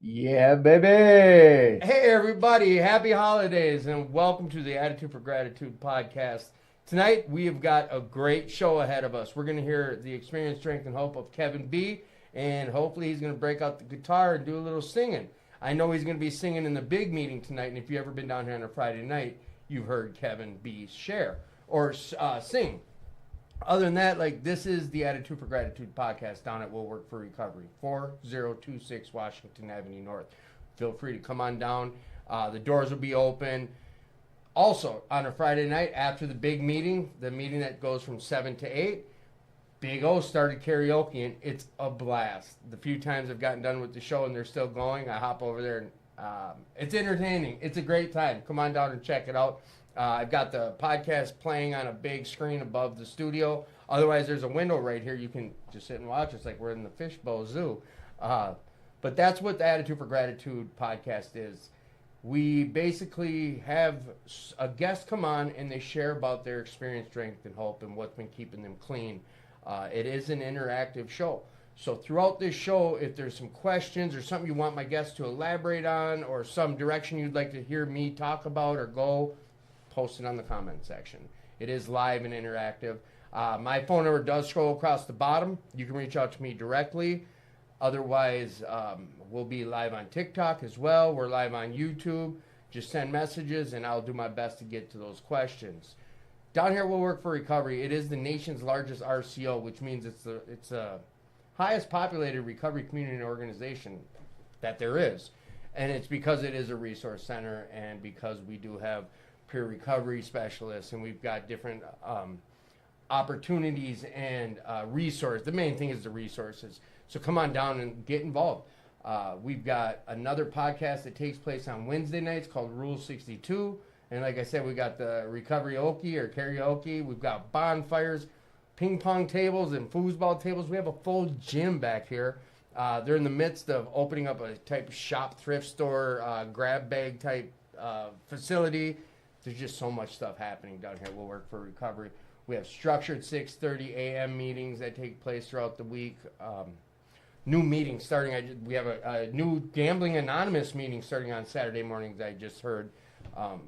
Yeah, baby. Hey, everybody, happy holidays and welcome to the Attitude for Gratitude podcast. Tonight, we have got a great show ahead of us. We're going to hear the experience, strength, and hope of Kevin B. And hopefully, he's going to break out the guitar and do a little singing. I know he's going to be singing in the big meeting tonight. And if you've ever been down here on a Friday night, you've heard Kevin B. share or sing. Other than that, this is the Attitude for Gratitude podcast down at Will Work for Recovery, 4026 Washington Avenue North. Feel free to come on down. The doors will be open. Also, on a Friday night after the big meeting, the meeting that goes from 7 to 8, Big O started karaoke, and it's a blast. The few times I've gotten done with the show and they're still going, I hop over there and it's entertaining. It's a great time. Come on down and check it out. I've got the podcast playing on a big screen above the studio. Otherwise, there's a window right here. You can just sit and watch. It's like we're in the Fishbowl Zoo. But that's what the Attitude for Gratitude podcast is. We basically have a guest come on and they share about their experience, strength, and hope and what's been keeping them clean. It is an interactive show. So throughout this show, if there's some questions or something you want my guest to elaborate on or some direction you'd like to hear me talk about or go, post it on the comment section. It is live and interactive. My phone number does scroll across the bottom. You can reach out to me directly. Otherwise, we'll be live on TikTok as well. We're live on YouTube. Just send messages and I'll do my best to get to those questions. Down here, We'll Work for Recovery. It is the nation's largest RCO, which means it's the highest populated recovery community organization that there is. And it's because it is a resource center and because we do have peer recovery specialists and we've got different opportunities and resources. The main thing is the resources. So come on down and get involved. We've got another podcast that takes place on Wednesday nights called Rule 62. And like I said, we got the recovery okie or karaoke. We've got bonfires, ping pong tables, and foosball tables. We have a full gym back here. They're in the midst of opening up a type of shop, thrift store, grab bag type facility. There's just so much stuff happening down here. We'll Work for Recovery. We have structured 6:30 a.m. meetings that take place throughout the week. New meetings starting. We have a new Gambling Anonymous meeting starting on Saturday mornings, I just heard.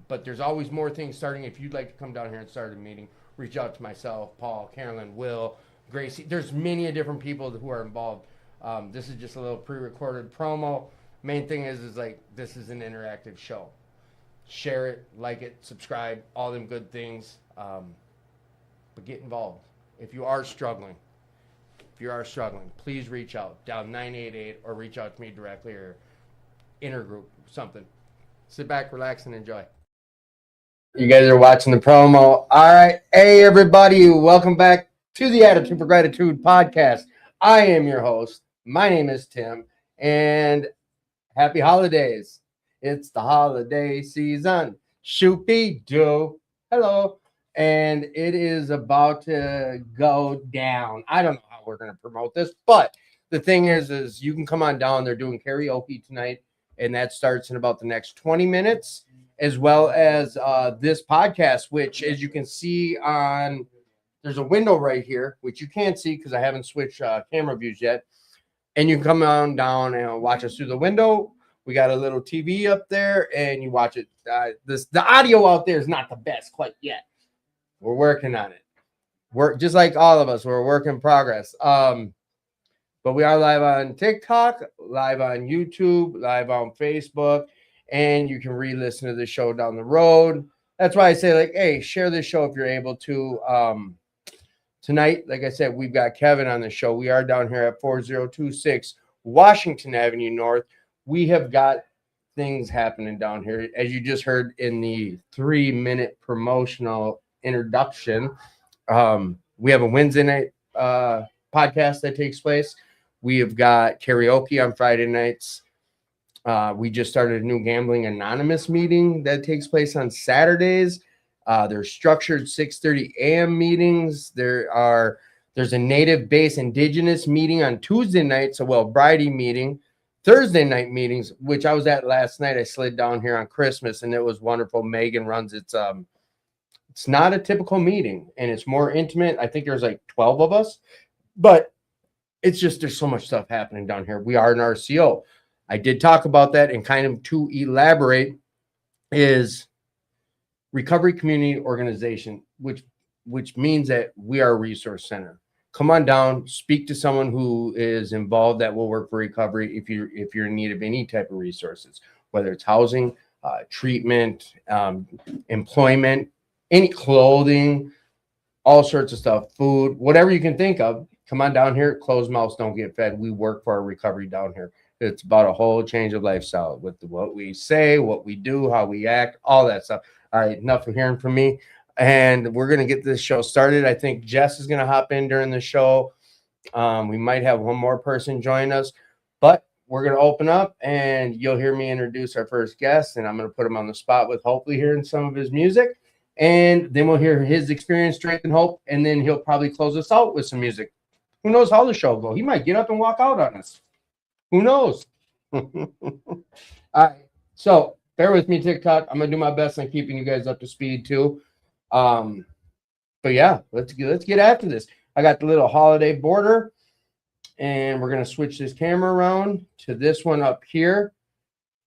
But there's always more things starting. If you'd like to come down here and start a meeting, reach out to myself, Paul, Carolyn, Will, Gracie. There's many different people who are involved. This is just a little pre-recorded promo. Main thing is this is an interactive show. Share it, like it, subscribe, all them good things. But get involved. If you are struggling, please reach out. Down 988 or reach out to me directly or intergroup, something. Sit back, relax, and enjoy. You guys are watching the promo. All right. Hey, everybody. Welcome back to the Attitude for Gratitude podcast. I am your host. My name is Tim. And happy holidays. It's the holiday season. Shoopy-doo. Hello. And it is about to go down. I don't know how we're going to promote this, but the thing is you can come on down. They're doing karaoke tonight, and that starts in about the next 20 minutes, as well as this podcast, which, as you can see there's a window right here, which you can't see because I haven't switched camera views yet. And you can come on down and watch us through the window. We got a little TV up there, and you watch it. The audio out there is not the best quite yet. We're working on it. We're just like all of us. We're a work in progress. But we are live on TikTok, live on YouTube, live on Facebook, and you can re-listen to the show down the road. That's why I say, hey, share this show if you're able to. Tonight, like I said, we've got Kevin on the show. We are down here at 4026 Washington Avenue North. We have got things happening down here. As you just heard in the 3-minute promotional introduction, we have a Wednesday night podcast that takes place. We have got karaoke on Friday nights. We just started a new Gambling Anonymous meeting that takes place on Saturdays. There's structured 6:30 a.m. meetings. There's a native-based indigenous meeting on Tuesday nights, a Wellbriety meeting. Thursday night meetings, which I was at last night. I slid down here on Christmas, and it was wonderful. Megan runs it's not a typical meeting, and it's more intimate. I think there's 12 of us, but it's just there's so much stuff happening down here. We are an RCO. I did talk about that, and kind of to elaborate is Recovery Community Organization, which means that we are a resource center. Come on down, speak to someone who is involved that will work for recovery if you're in need of any type of resources, whether it's housing, treatment, employment, any clothing, all sorts of stuff, food, whatever you can think of. Come on down here. Closed mouths don't get fed. We work for our recovery down here. It's about a whole change of lifestyle with what we say, what we do, how we act, all that stuff. All right, enough of hearing from me. And we're going to get this show started. I think Jess is going to hop in during the show. We might have one more person join us, but we're going to open up and you'll hear me introduce our first guest, and I'm going to put him on the spot with hopefully hearing some of his music. And then we'll hear his experience, strength, and hope. And then he'll probably close us out with some music. Who knows how the show will go? He might get up and walk out on us. Who knows? All right. So bear with me, TikTok. I'm going to do my best on keeping you guys up to speed too. But yeah, let's get after this. I got the little holiday border, and we're going to switch this camera around to this one up here.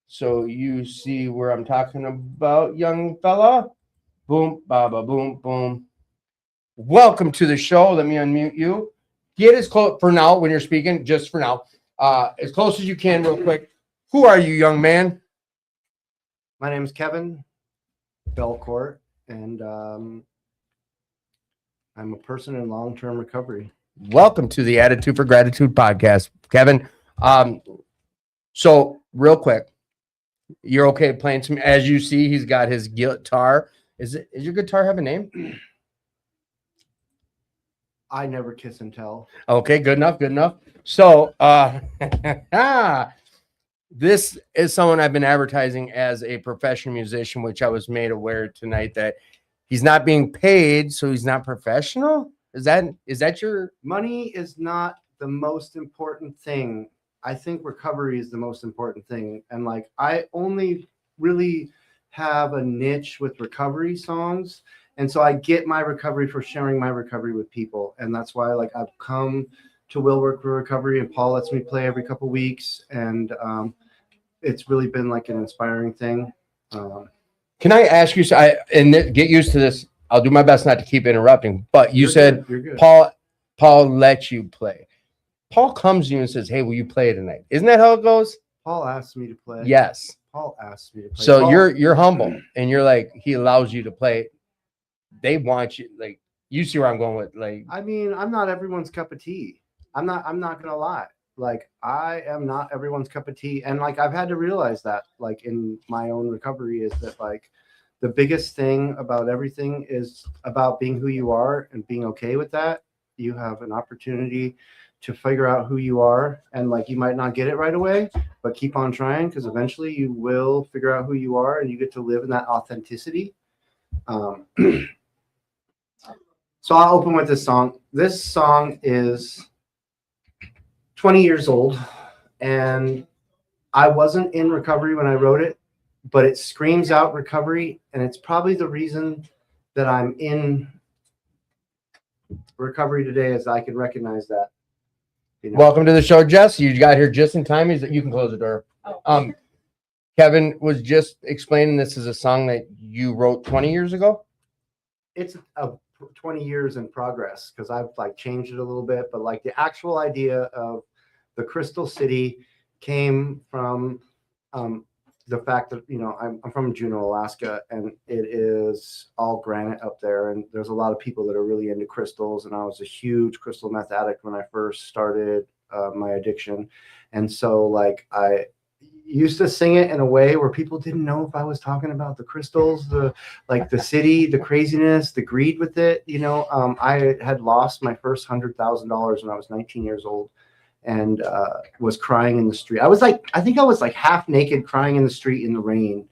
So you see where I'm talking about, young fella. Boom, baba, boom, boom. Welcome to the show. Let me unmute you. Get as close for now when you're speaking, just for now, as close as you can real quick. Who are you, young man? My name is Kevin Belcourt, and I'm a person in long-term recovery. Welcome to the Attitude for Gratitude podcast, Kevin. So real quick, you're okay playing some, as you see, he's got his guitar. Is your guitar have a name? I never kiss and tell. Okay, good enough. So this is someone I've been advertising as a professional musician, which I was made aware tonight that he's not being paid, so he's not professional. Is that your Money is not the most important thing. I think recovery is the most important thing. And like, I only really have a niche with recovery songs. And so I get my recovery for sharing my recovery with people. And that's why like I've come to Will Work for Recovery, and Paul lets me play every couple weeks. And it's really been like an inspiring thing. Can I ask you, and get used to this. I'll do my best not to keep interrupting, but you said you're good. Paul lets you play. Paul comes to you and says, "Hey, will you play tonight?" Isn't that how it goes? Paul asked me to play. Yes. Paul asked me to play. So Paul, you're humble, and you're like, he allows you to play. They want you, like, you see where I'm going with, like. I mean, I'm not everyone's cup of tea. I'm not gonna lie. Like, I am not everyone's cup of tea. And like, I've had to realize that, like, in my own recovery, is that like the biggest thing about everything is about being who you are and being okay with that. You have an opportunity to figure out who you are, and like, you might not get it right away, but keep on trying, because eventually you will figure out who you are, and you get to live in that authenticity. So I'll open with this song. This song is 20 years old, and I wasn't in recovery when I wrote it, but it screams out recovery, and it's probably the reason that I'm in recovery today, as I can recognize that. You know? Welcome to the show, Jess. You got here just in time. You can close the door. Oh. Kevin was just explaining this is a song that you wrote 20 years ago. It's a 20 years in progress, because I've like changed it a little bit, but like the actual idea of the Crystal City came from the fact that, you know, I'm from Juneau, Alaska, and it is all granite up there, and there's a lot of people that are really into crystals, and I was a huge crystal meth addict when I first started my addiction. And so like I used to sing it in a way where people didn't know if I was talking about the crystals, the city, the craziness, the greed with it. You know, I had lost my first $100,000 when I was 19 years old, and was crying in the street. I think I was like half naked, crying in the street in the rain.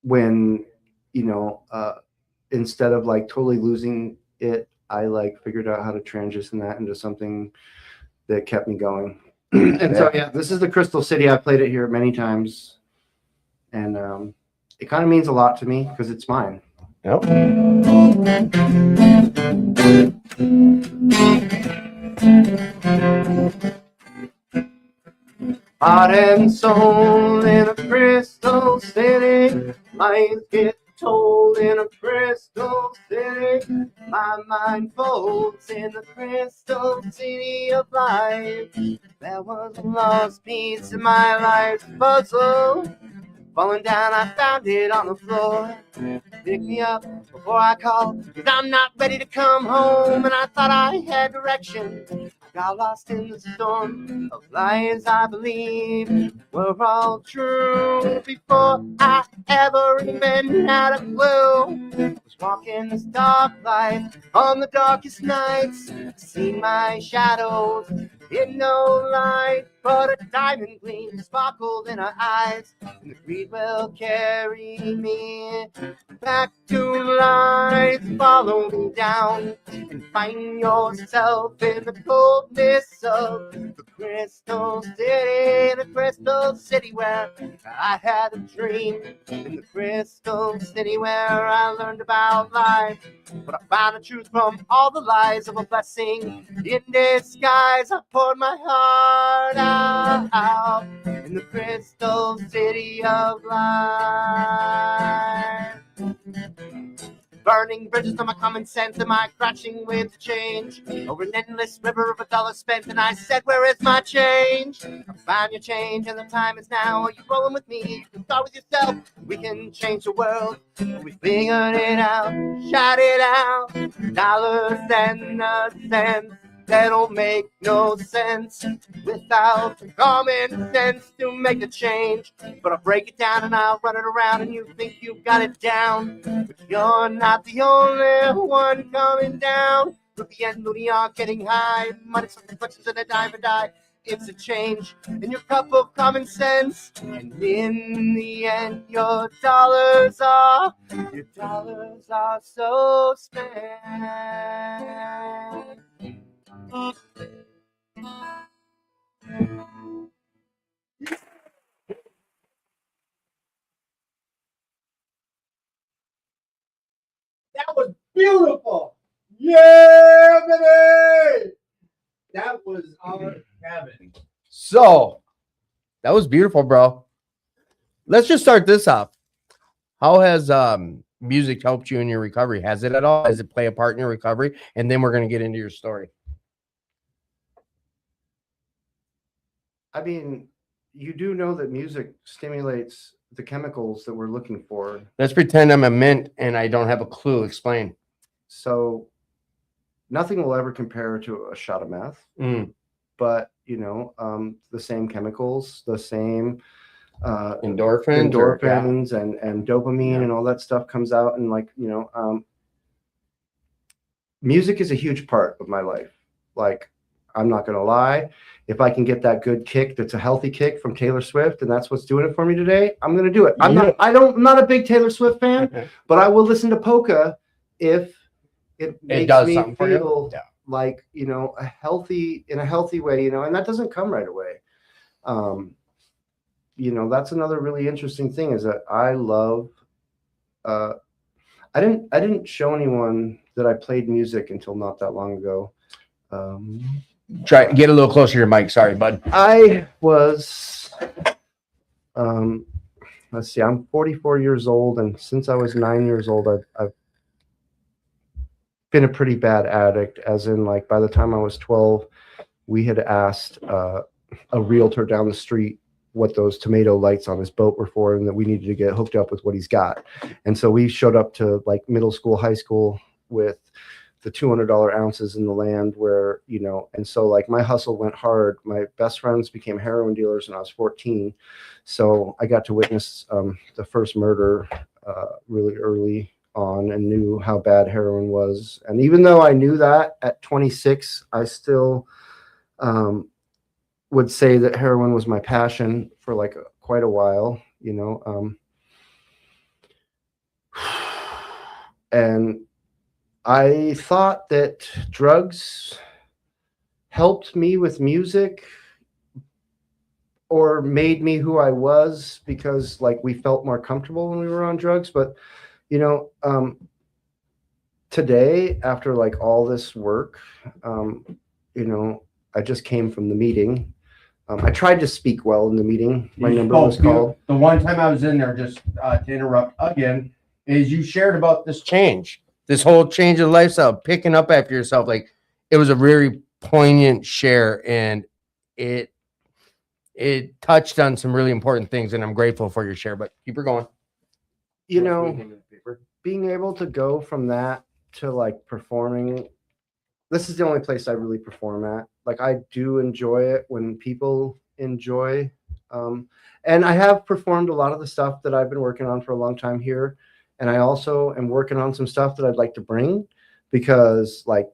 When, you know, instead of like totally losing it, I like figured out how to transition that into something that kept me going. And so, yeah, this is the Crystal City. I played it here many times, and it kind of means a lot to me because it's mine. Yep. Heart and soul in a crystal city. Life gets told in a crystal city. My mind folds in the crystal city of life. There was a lost piece in my life's puzzle. Falling down, I found it on the floor. Pick me up before I call, 'cause I'm not ready to come home. And I thought I had direction. Got lost in the storm of lies I believe were all true. Before I ever even had a clue, was walking this dark life on the darkest nights. Seen my shadows in no light, but a diamond gleam sparkled in her eyes, and the greed will carry me back to life. Follow me down and find yourself in the coldness of the crystal city where I had a dream, in the crystal city where I learned about life. But I found the truth from all the lies of a blessing in disguise. I poured my heart out in the crystal city of life. Burning bridges to my common sense, am I crashing with the change? Over an endless river of a dollar spent, and I said, where is my change? I found your change, and the time is now. Are you rolling with me? You can start with yourself. We can change the world. We figured it out. Shout it out. Dollars and cents. That don't make no sense without common sense to make a change. But I'll break it down and I'll run it around, and you think you've got it down. But you're not the only one coming down. With the end, Looney are getting high. Money, some reflections, and a dime and die. It's a change in your cup of common sense. And in the end, your dollars are so spent. That was beautiful. Yeah, baby. That was our Kevin. So that was beautiful, bro. Let's just start this off. How has music helped you in your recovery? Has it at all? Does it play a part in your recovery? And then we're going to get into your story. I mean, you do know that music stimulates the chemicals that we're looking for. Let's pretend I'm a mint and I don't have a clue. Explain. So nothing will ever compare to a shot of meth, but the same chemicals, the same endorphins and dopamine and all that stuff comes out. And music is a huge part of my life. Like, I'm not going to lie. If I can get that good kick, that's a healthy kick from Taylor Swift, and that's what's doing it for me today, I'm going to do it. I'm not a big Taylor Swift fan, but I will listen to polka if it makes me feel like, in a healthy way, and that doesn't come right away. That's another really interesting thing, is that I love, I didn't show anyone that I played music until not that long ago. Try get a little closer to your mic. Sorry, bud. I was, let's see, I'm 44 years old, and since I was 9 years old, I've been a pretty bad addict, as in, like, by the time I was 12, we had asked a realtor down the street what those tomato lights on his boat were for, and that we needed to get hooked up with what he's got. And so we showed up to, like, middle school, high school with the $200 ounces in the land, where, and so, like, my hustle went hard. My best friends became heroin dealers when I was 14. So I got to witness the first murder really early on, and knew how bad heroin was. And even though I knew that at 26, I still would say that heroin was my passion for quite a while, and I thought that drugs helped me with music, or made me who I was, because, like, we felt more comfortable when we were on drugs. But today, after, like, all this work, I just came from the meeting I tried to speak well in the meeting. My number Oh, was called. the one time I was in there, just to interrupt again, is you shared about this change, this whole change of lifestyle, picking up after yourself. Like, it was a very poignant share, and it touched on some really important things, and I'm grateful for your share. But keep her going. You know, being able to go from that to like performing. This is the only place I really perform at. Like, I do enjoy it when people enjoy. And I have performed a lot of the stuff that I've been working on for a long time here. And I also am working on some stuff that I'd like to bring, because like,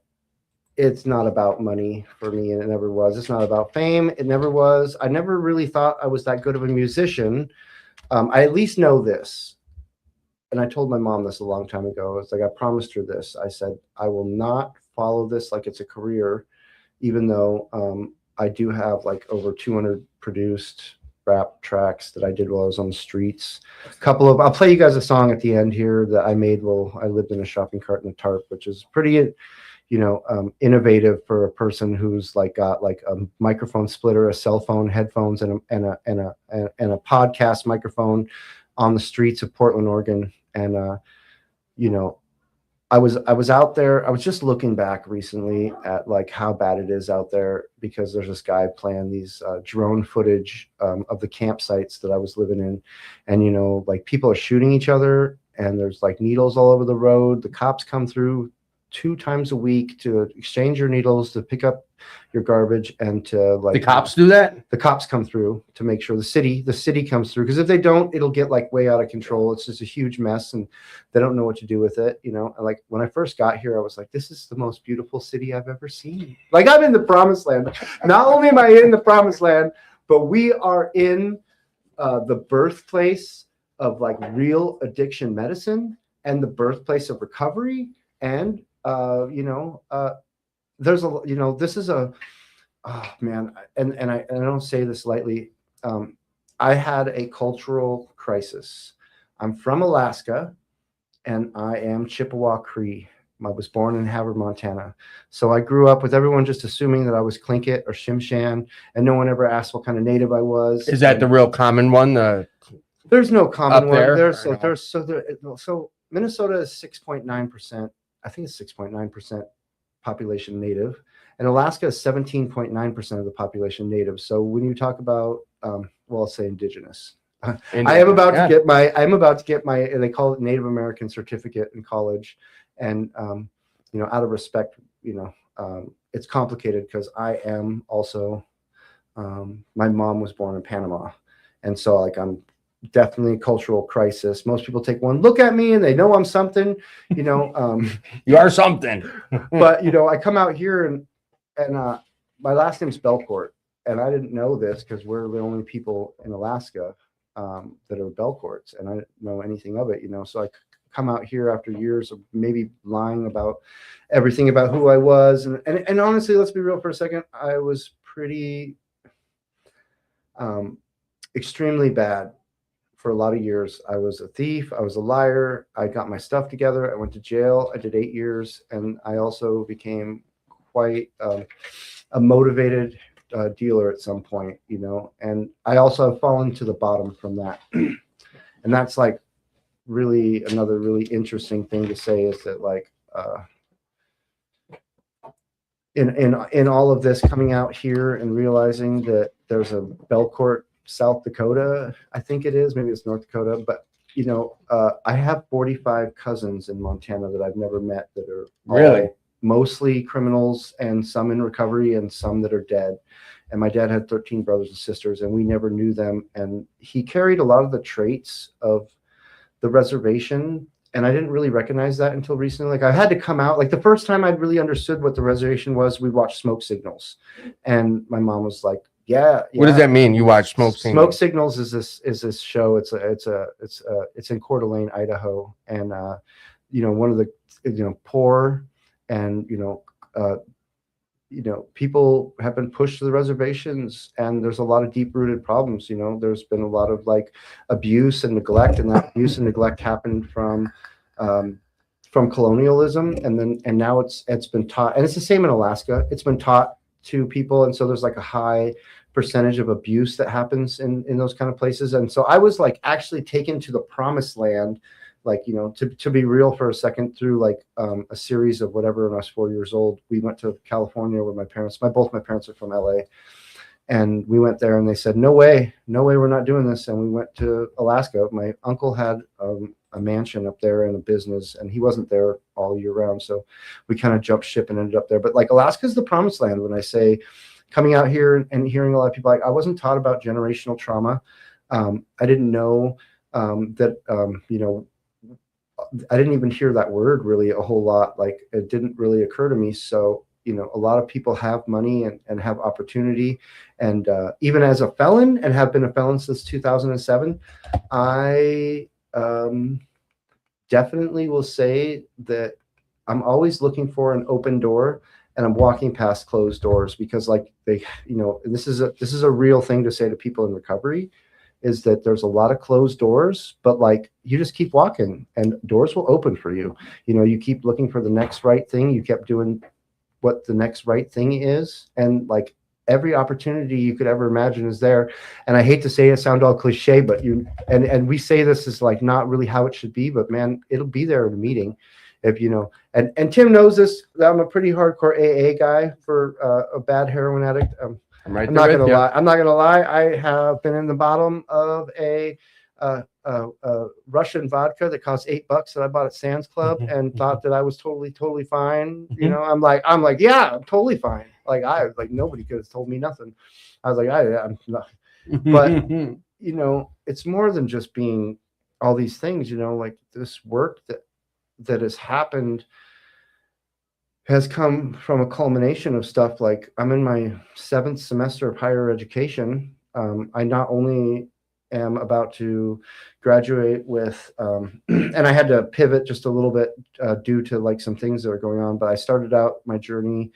it's not about money for me, and it never was. It's not about fame. It never was. I never really thought I was that good of a musician. I at least know this. And I told my mom this a long time ago. It's like, I promised her this. I said, I will not follow this like it's a career, even though I do have like over 200 produced rap tracks that I did while I was on the streets. I'll play you guys a song at the end here that I made while I lived in a shopping cart in a tarp, which is pretty, innovative for a person who's like got like a microphone splitter, a cell phone, headphones, and a podcast microphone on the streets of Portland, Oregon. And I was out there. I was just looking back recently at like how bad it is out there, because there's this guy playing these drone footage of the campsites that I was living in. And, like, people are shooting each other, and there's like needles all over the road. The cops come through 2 times a week to exchange your needles, to pick up your garbage, and to like. The cops do that? The cops come through to make sure the city comes through, because if they don't, it'll get like way out of control. It's just a huge mess, and they don't know what to do with it. And like, when I first got here, I was like, this is the most beautiful city I've ever seen. Like, I'm in the promised land. Not only am I in the promised land, but we are in the birthplace of like real addiction medicine, and the birthplace of recovery. And there's this is a, oh man, and I don't say this lightly. I had a cultural crisis. I'm from Alaska, and I am Chippewa Cree. I was born in Havre, Montana. So I grew up with everyone just assuming that I was Tlingit or Shimshan, and no one ever asked what kind of native I was. Is that the real common one? There's no common one. There? So Minnesota is 6.9%. I think it's 6.9% population native, and Alaska is 17.9% of the population native. So when you talk about, I'll say indigenous. I am about to get my, they call it Native American certificate in college. And, out of respect, it's complicated, because I am also, my mom was born in Panama. And so like, I'm definitely a cultural crisis. Most people take one look at me and they know I'm something, You are something. But, I come out here and my last name's Belcourt. And I didn't know this, because we're the only people in Alaska that are Belcourts, and I didn't know anything of it, So I come out here after years of maybe lying about everything about who I was. And honestly, let's be real for a second. I was pretty extremely bad for a lot of years. I was a thief. I was a liar. I got my stuff together. I went to jail. I did 8 years. And I also became quite a motivated dealer at some point, and I also have fallen to the bottom from that. And that's like really another really interesting thing to say, is that like in all of this, coming out here and realizing that there's a Belcourt, South Dakota, I think it is, maybe it's North Dakota, but I have 45 cousins in Montana that I've never met, that are really mostly criminals, and some in recovery, and some that are dead. And my dad had 13 brothers and sisters, and we never knew them. And he carried a lot of the traits of the reservation, and I didn't really recognize that until recently. Like, I had to come out. Like, the first time I really understood what the reservation was, we watched Smoke Signals, and my mom was like, "Yeah." What does that mean? You watch Smoke Signals? Smoke Signals is this show. It's in Coeur d'Alene, Idaho, and one of the poor, and people have been pushed to the reservations, and there's a lot of deep-rooted problems. There's been a lot of like abuse and neglect, and that abuse and neglect happened from colonialism, and now it's been taught, and it's the same in Alaska. It's been taught to people, and so there's like a high percentage of abuse that happens in those kind of places. And so I was like actually taken to the promised land, like, you know, to be real for a second, through like a series of whatever. When I was 4 years old, we went to California where both my parents are from LA. And we went there and they said, no way, we're not doing this. And we went to Alaska. My uncle had a mansion up there and a business, and he wasn't there all year round. So we kind of jumped ship and ended up there. But like Alaska is the promised land. When I say coming out here and hearing a lot of people, like, I wasn't taught about generational trauma. I didn't know that, you know, I didn't even hear that word really a whole lot. Like, it didn't really occur to me. So, you know, a lot of people have money and have opportunity. And even as a felon, and have been a felon since 2007, I definitely will say that I'm always looking for an open door, and I'm walking past closed doors, because like they, you know, this is a real thing to say to people in recovery, is that there's a lot of closed doors, but like you just keep walking and doors will open for you. You know, you keep looking for the next right thing. You kept doing what the next right thing is, and like every opportunity you could ever imagine is there. And I hate to say it, sound all cliche, but and we say this is like not really how it should be, but man, it'll be there in a meeting. If you know, and Tim knows this, that I'm a pretty hardcore AA guy for a bad heroin addict. I'm not gonna lie. I'm not gonna lie. I have been in the bottom of a Russian vodka that cost $8 that I bought at Sam's Club, and thought that I was totally fine. You know, I'm like, yeah, I'm totally fine. Like nobody could have told me nothing. I was like, I'm not. But you know, it's more than just being all these things. You know, like this work that has happened has come from a culmination of stuff. Like, I'm in my 7th semester of higher education. I not only am about to graduate with, and I had to pivot just a little bit due to like some things that are going on, but I started out my journey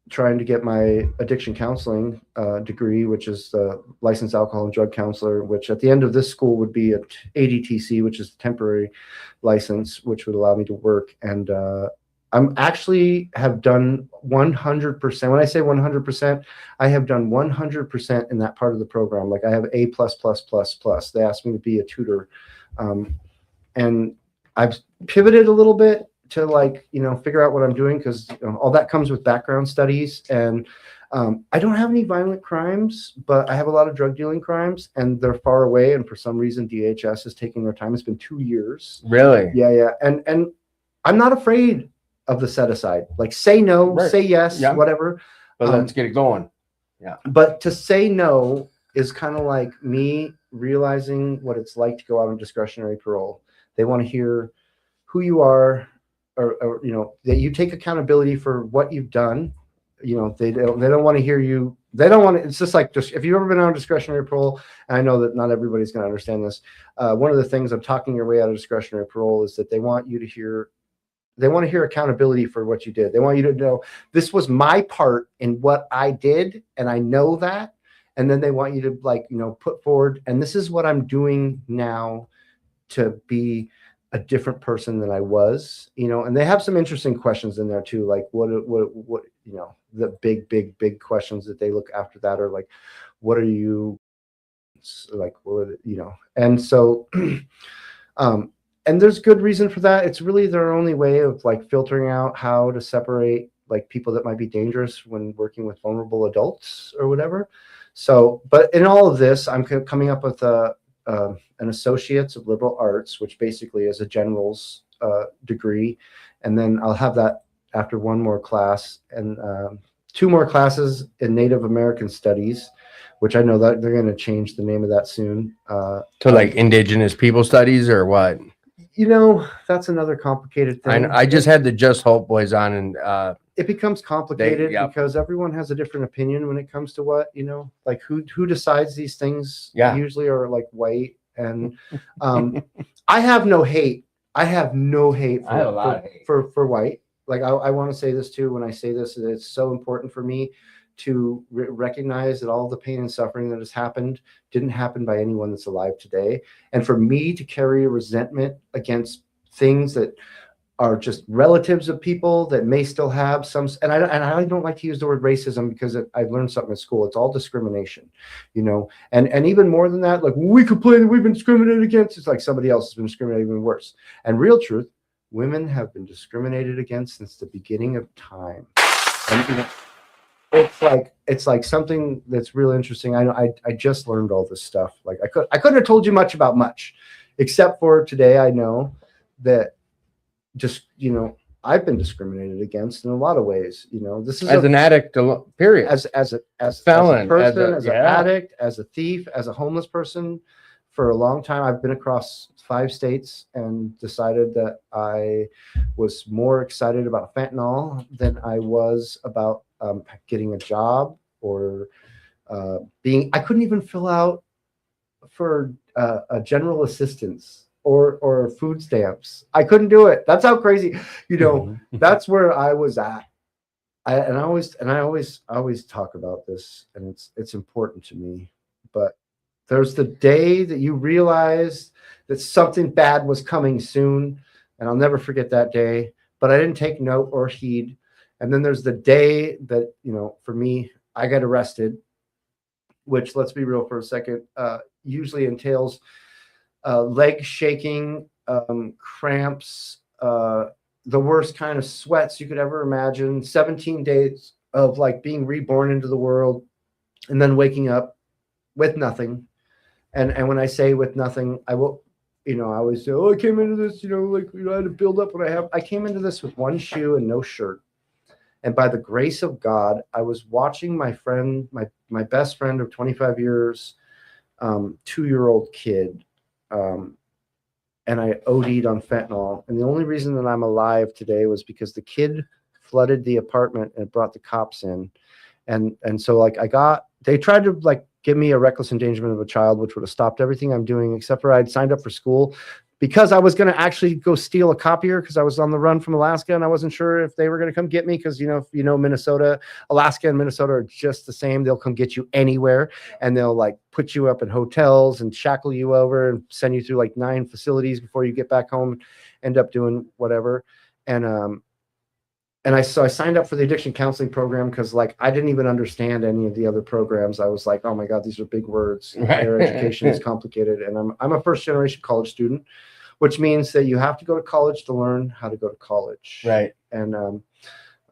trying to get my addiction counseling degree, which is the licensed alcohol and drug counselor, which at the end of this school would be a ADTC, which is a temporary license, which would allow me to work. And I'm actually have done 100%. When I say 100%, I have done 100% in that part of the program. Like, I have A+++++. They asked me to be a tutor. And I've pivoted a little bit to, like, you know, figure out what I'm doing, because you know, all that comes with background studies. And I don't have any violent crimes, but I have a lot of drug dealing crimes, and they're far away. And for some reason, DHS is taking their time. It's been 2 years. Really? Yeah. And I'm not afraid of the set aside. Like, say no, right. Say yes, yeah. Whatever. But let's get it going. Yeah. But to say no is kind of like me realizing what it's like to go out on discretionary parole. They want to hear who you are, or you know, that you take accountability for what you've done. You know, they don't want to hear you. They don't want to. It's just like, just if you've ever been on discretionary parole, and I know that not everybody's going to understand this. One of the things of talking your way out of discretionary parole is that they want you to hear. They want to hear accountability for what you did. They want you to know, this was my part in what I did, and I know that. And then they want you to, like, you know, put forward, and this is what I'm doing now to be a different person than I was, you know. And they have some interesting questions in there too, like what you know, the big questions that they look after that are like, what are you like, what, you know. And so and there's good reason for that. It's really their only way of like filtering out how to separate like people that might be dangerous when working with vulnerable adults or whatever. So, but in all of this, I'm coming up with an Associates of Liberal Arts, which basically is a general's degree. And then I'll have that after one more class, and 2 more classes in Native American Studies, which I know that they're going to change the name of that soon. To like Indigenous People Studies or what? You know, that's another complicated thing. I just had the Just Hope boys on, and it becomes complicated because everyone has a different opinion when it comes to what, you know, like who decides these things. Usually are like white. And I have no hate. I have no hate for, I have a lot of hate for white. Like, I want to say this too. When I say this, it's so important for me to recognize that all the pain and suffering that has happened didn't happen by anyone that's alive today. And for me to carry a resentment against things that are just relatives of people that may still have some, and I don't like to use the word racism because I've learned something in school. It's all discrimination, you know, and even more than that, like we complain that we've been discriminated against. It's like somebody else has been discriminated even worse. And real truth, women have been discriminated against since the beginning of time. And, you know, it's like something that's real interesting. I just learned all this stuff. Like I couldn't have told you much about much, except for today I know that just, you know, I've been discriminated against in a lot of ways. You know, this is As an addict, period. as felon, a person, as an yeah. addict, as a thief, as a homeless person. For a long time, I've been across 5 states and decided that I was more excited about fentanyl than I was about getting a job or being. I couldn't even fill out for a general assistance or food stamps. I couldn't do it. That's how crazy, you know, that's where I was at. I always talk about this, and it's important to me. But there's the day that you realize that something bad was coming soon, and I'll never forget that day. But I didn't take note or heed. And then there's the day that, you know, for me, I got arrested, which, let's be real for a second, usually entails leg shaking, cramps, the worst kind of sweats you could ever imagine, 17 days of like being reborn into the world and then waking up with nothing. And when I say with nothing, I will, you know, I always say, oh, I came into this, you know, like, you know, I had to build up what I have. I came into this with one shoe and no shirt. And by the grace of God, I was watching my friend, my best friend of 25 years, 2-year-old kid, and I OD'd on fentanyl. And the only reason that I'm alive today was because the kid flooded the apartment and brought the cops in. And so like they tried to like give me a reckless endangerment of a child, which would have stopped everything I'm doing, except for I'd signed up for school because I was going to actually go steal a copier because I was on the run from Alaska and I wasn't sure if they were going to come get me because, you know, Minnesota, Alaska and Minnesota are just the same. They'll come get you anywhere and they'll like put you up in hotels and shackle you over and send you through like 9 facilities before you get back home, end up doing whatever. And I signed up for the addiction counseling program because like I didn't even understand any of the other programs. I was like, oh my God, these are big words. Higher education is complicated. And I'm a first generation college student, which means that you have to go to college to learn how to go to college. Right. And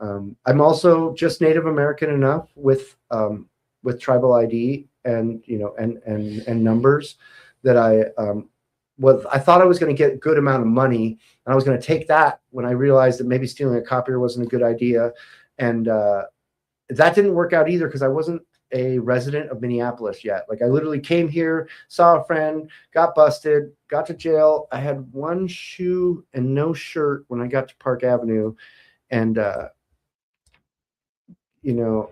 I'm also just Native American enough with tribal ID and, you know, and numbers that I thought I was going to get a good amount of money, and I was going to take that when I realized that maybe stealing a copier wasn't a good idea. And that didn't work out either because I wasn't a resident of Minneapolis yet. Like I literally came here, saw a friend, got busted, got to jail. I had one shoe and no shirt when I got to Park Avenue. And, you know,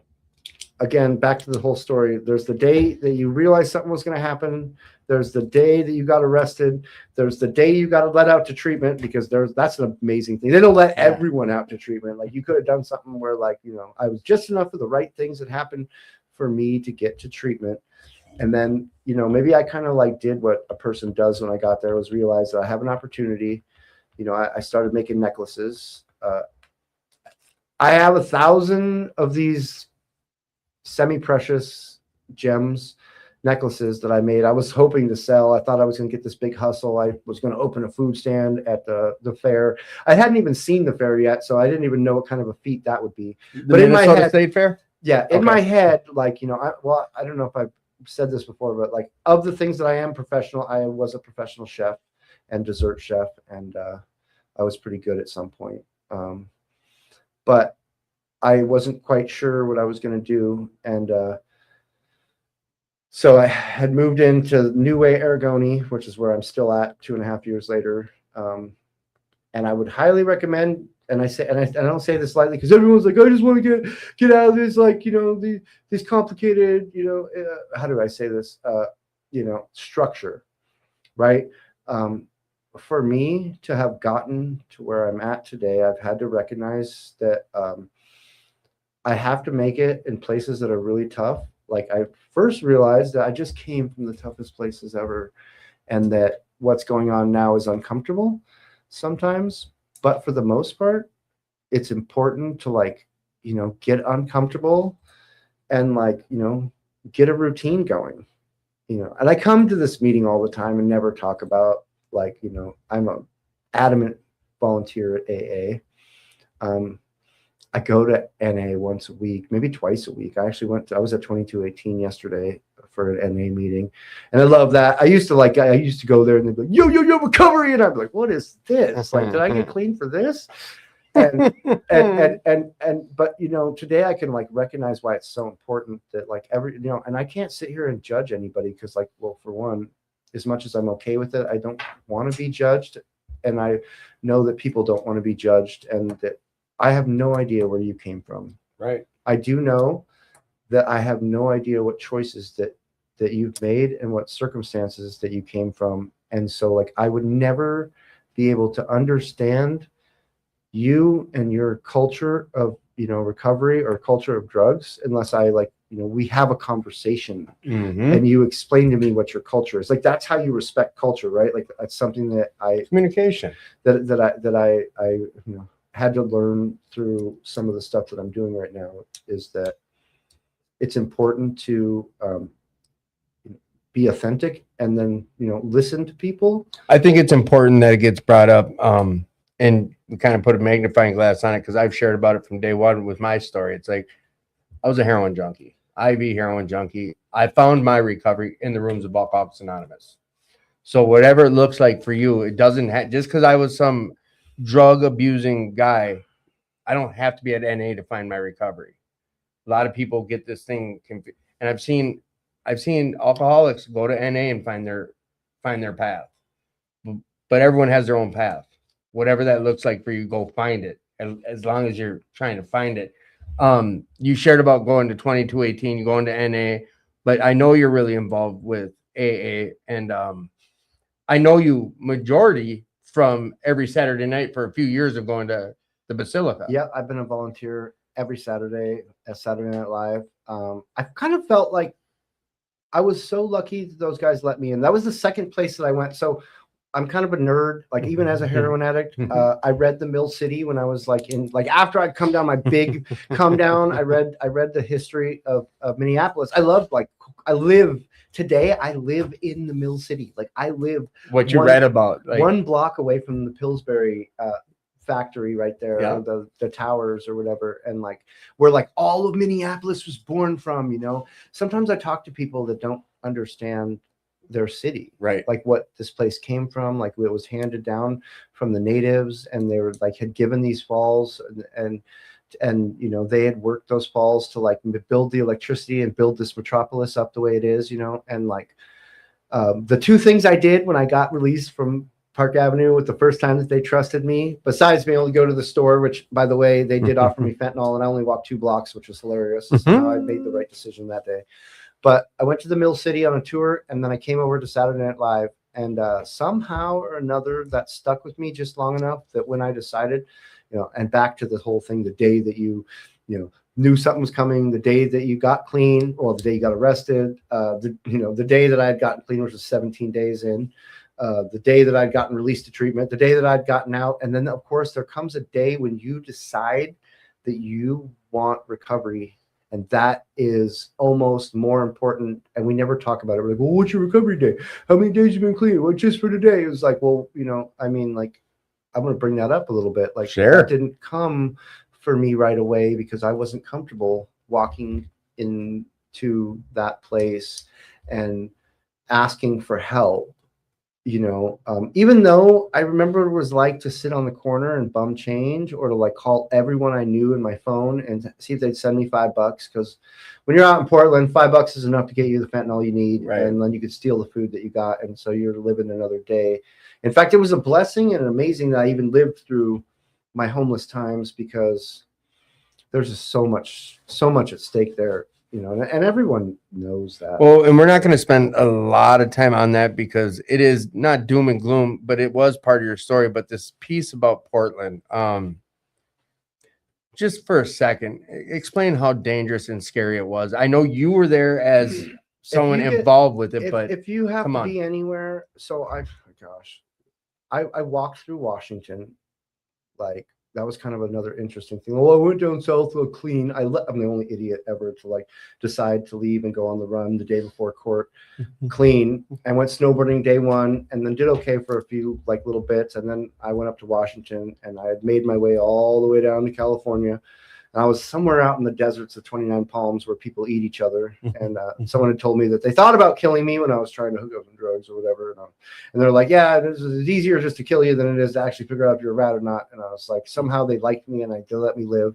again, back to the whole story. There's the day that you realize something was going to happen. There's the day that you got arrested. There's the day you got let out to treatment because that's an amazing thing. They don't let everyone out to treatment. Like you could have done something where like, you know, I was just enough of the right things that happened for me to get to treatment. And then, you know, maybe I kind of like did what a person does when I got there was realize that I have an opportunity. You know, I started making necklaces. I have 1,000 of these semi-precious gems necklaces that I made. I was hoping to sell. I thought I was going to get this big hustle. I was going to open a food stand at the fair. I hadn't even seen the fair yet, so I didn't even know what kind of a feat that would be. But in my head, State Fair? Yeah, in my head, like, you know, I don't know if I've said this before, but like of the things that I am professional, I was a professional chef and dessert chef, and I was pretty good at some point. But I wasn't quite sure what I was going to do, and so I had moved into New Way, Oregoni, which is where I'm still at 2.5 years later. And I would highly recommend, and I don't say this lightly because everyone's like, I just want to get out of this, like, you know, these complicated, you know, how do I say this, you know, structure, right? For me to have gotten to where I'm at today, I've had to recognize that I have to make it in places that are really tough. Like I first realized that I just came from the toughest places ever, and that what's going on now is uncomfortable sometimes. But for the most part, it's important to like, get uncomfortable and like, get a routine going, and I come to this meeting all the time and never talk about like, I'm a adamant volunteer at AA. I go to NA once a week, maybe twice a week. I was at 2218 yesterday for an NA meeting. And I love that. I used to go there and they'd be like, yo, recovery. And I'd be like, what is this? Like, did I get clean for this? And but today I can like recognize why it's so important that like and I can't sit here and judge anybody because like, well, for one, as much as I'm okay with it, I don't want to be judged. And I know that people don't want to be judged and that I have no idea where you came from. Right. I do know that I have no idea what choices that you've made and what circumstances that you came from. And so like, I would never be able to understand you and your culture of, recovery or culture of drugs unless I like, we have a conversation and you explain to me what your culture is. Like, that's how you respect culture, right? Like that's something that communication that I had to learn through some of the stuff that I'm doing right now is that it's important to be authentic and then, listen to people. I think it's important that it gets brought up and we kind of put a magnifying glass on it because I've shared about it from day one with my story. It's like I was a heroin junkie, IV heroin junkie. I found my recovery in the rooms of Alcoholics Anonymous. So whatever it looks like for you, it doesn't have, just because I was some drug abusing guy, I don't have to be at NA to find my recovery. A lot of people get this thing confused, and I've seen alcoholics go to NA and find their path, but everyone has their own path. Whatever that looks like for you, go find it. And as long as you're trying to find it, you shared about going to 2218, you going to NA, but I know you're really involved with AA, and I know you majority from every Saturday night for a few years of going to the Basilica. Yeah, I've been a volunteer every Saturday at Saturday Night Live. I've kind of felt like I was so lucky that those guys let me in. That was the second place that I went. So I'm kind of a nerd, like even as a heroin addict. I read The Mill City when I was like after I'd come down my big come down, I read the history of Minneapolis. I live in the Mill City. Like I live what you read about, like, 1 block away from the Pillsbury factory right there, yeah. the towers or whatever, and like where like all of Minneapolis was born from. Sometimes I talk to people that don't understand their city, right? Like what this place came from, like it was handed down from the natives, and they were like had given these falls, and they had worked those falls to like build the electricity and build this metropolis up the way it is, and like the 2 things I did when I got released from Park Avenue with the first time that they trusted me, besides being able to go to the store, which by the way, they did offer me fentanyl, and I only walked 2 blocks, which was hilarious. So I made the right decision that day. But I went to the Mill City on a tour, and then I came over to Saturday Night Live, and somehow or another that stuck with me just long enough that when I decided, and back to the whole thing, the day that you knew something was coming, the day that you got clean, or the day you got arrested, the day that I had gotten clean, which was 17 days in, the day that I'd gotten released to treatment, the day that I'd gotten out. And then of course there comes a day when you decide that you want recovery. And that is almost more important. And we never talk about it. We're like, well, what's your recovery day? How many days you been clean? Well, just for today. It was like, well, like, I'm going to bring that up a little bit. Like, sure. That didn't come for me right away because I wasn't comfortable walking into that place and asking for help. Even though I remember it was like to sit on the corner and bum change, or to like call everyone I knew in my phone and see if they'd send me $5, because when you're out in Portland, $5 is enough to get you the fentanyl you need, right. And then you could steal the food that you got, and so you're living another day. In fact, it was a blessing and amazing that I even lived through my homeless times, because there's just so much at stake there. And everyone knows that. Well, and we're not going to spend a lot of time on that because it is not doom and gloom, but it was part of your story. But this piece about Portland, just for a second, explain how dangerous and scary it was. I know you were there as someone involved with it, but if you have to be anywhere, so I walked through Washington like that was kind of another interesting thing. Well, I went down south to clean. I'm the only idiot ever to like decide to leave and go on the run the day before court, clean. I went snowboarding day one and then did okay for a few like little bits. And then I went up to Washington and I had made my way all the way down to California. And I was somewhere out in the deserts of 29 Palms where people eat each other. And someone had told me that they thought about killing me when I was trying to hook up on drugs or whatever. And they're like, yeah, it's easier just to kill you than it is to actually figure out if you're a rat or not. And I was like, somehow they liked me and they let me live.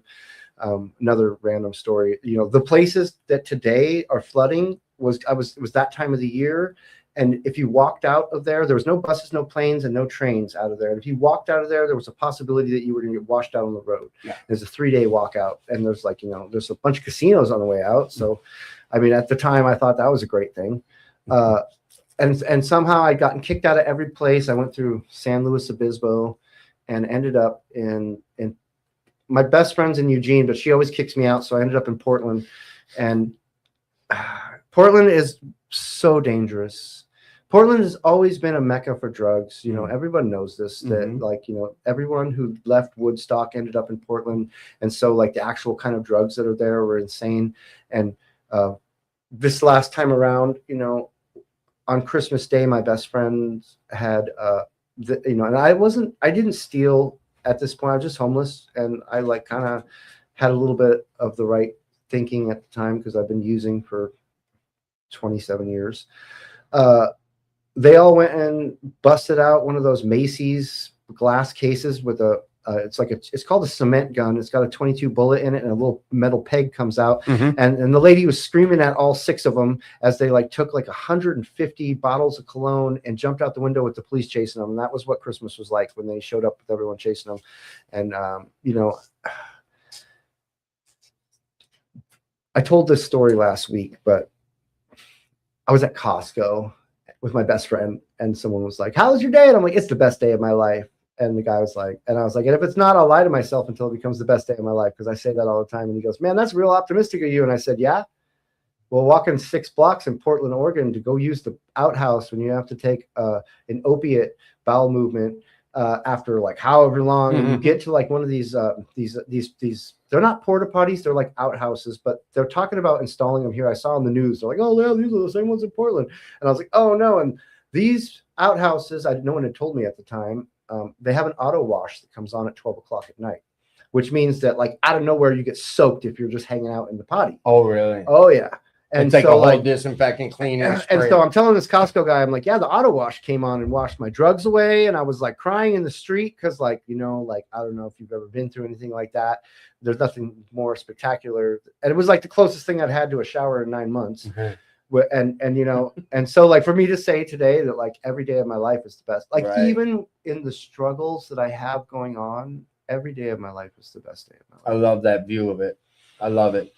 Another random story, the places that today are flooding it was that time of the year. And if you walked out of there was no buses, no planes, and no trains out of there. And if you walked out of there was a possibility that you were going to get washed out on the road. Yeah. There's a 3-day walkout, and there's there's a bunch of casinos on the way out. So, I mean, at the time, I thought that was a great thing. And somehow I'd gotten kicked out of every place. I went through San Luis Obispo, and ended up in my best friend's in Eugene, but she always kicks me out. So I ended up in Portland, and Portland is so dangerous. Portland has always been a mecca for drugs. Everyone knows this, that everyone who left Woodstock ended up in Portland. And so like the actual kind of drugs that are there were insane. And this last time around, on Christmas Day, my best friend had, and I didn't steal at this point. I was just homeless. And I like kind of had a little bit of the right thinking at the time because I've been using for 27 years. They all went and busted out one of those Macy's glass cases with it's called a cement gun. It's got a 22 bullet in it and a little metal peg comes out. Mm-hmm. And the lady was screaming at all 6 of them as they like took like 150 bottles of cologne and jumped out the window with the police chasing them. And that was what Christmas was like when they showed up with everyone chasing them. And, I told this story last week, but I was at Costco with my best friend and someone was like, how was your day? And I'm like, it's the best day of my life. And the guy was like, and I was like, and if it's not, I'll lie to myself until it becomes the best day of my life. Cause I say that all the time. And he goes, man, that's real optimistic of you. And I said, yeah, well, walking 6 blocks in Portland, Oregon to go use the outhouse when you have to take an opiate bowel movement after like however long, and you get to like one of these, they're not porta potties, they're like outhouses, but they're talking about installing them here. I saw on the news, they're like, oh yeah, these are the same ones in Portland. And I was like, oh no. And these outhouses, no one had told me at the time, they have an auto wash that comes on at 12 o'clock at night, which means that like out of nowhere, you get soaked if you're just hanging out in the potty. Oh, really? Oh yeah. And it's like so a whole disinfectant cleaning. And so I'm telling this Costco guy, I'm like, yeah, the auto wash came on and washed my drugs away. And I was like crying in the street because like, like, I don't know if you've ever been through anything like that. There's nothing more spectacular. And it was like the closest thing I'd had to a shower in 9 months. Mm-hmm. And so like for me to say today that like every day of my life is the best, like even in the struggles that I have going on, every day of my life is the best day of my life. I love that view of it. I love it.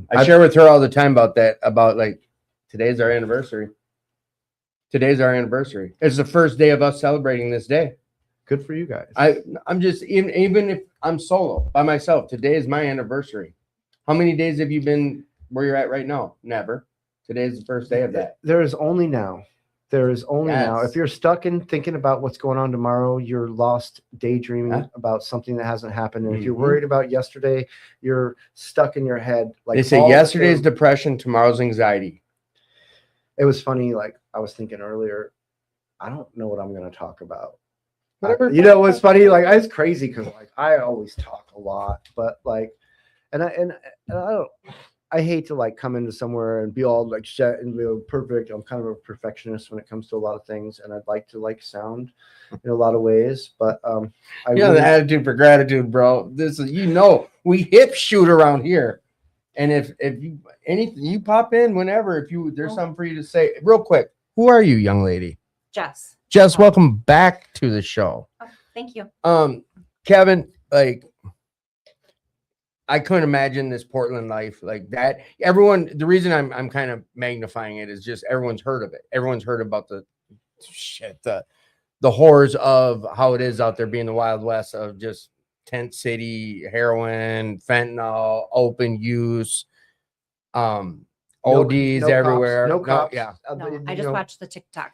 I share with her all the time about that, about like, today's our anniversary. Today's our anniversary. It's the first day of us celebrating this day. Good for you guys. I'm just, even if I'm solo by myself, today is my anniversary. How many days have you been where you're at right now? Never. Today is the first day of that. There is only now. There is only now. If you're stuck in thinking about what's going on tomorrow, you're lost daydreaming about something that hasn't happened. And if you're worried about yesterday, you're stuck in your head. Like they say, yesterday's depression, tomorrow's anxiety. It was funny. Like I was thinking earlier, I don't know what I'm going to talk about. What's funny? Like it's crazy because like I always talk a lot, but like, and I hate to like come into somewhere and be all like set and be perfect. I'm kind of a perfectionist when it comes to a lot of things, and I'd like to like sound in a lot of ways. But the attitude for gratitude, bro. This is we hip shoot around here, and if you anything you pop in whenever there's something for you to say real quick. Who are you, young lady? Jess. Jess, welcome back to the show. Oh, thank you. Kevin, like. I couldn't imagine this Portland life like that. Everyone, the reason I'm kind of magnifying it is just everyone's heard of it. Everyone's heard about the horrors of how it is out there being the Wild West of just tent city, heroin, fentanyl, open use, ODs everywhere. No cops. No, I just watched the TikTok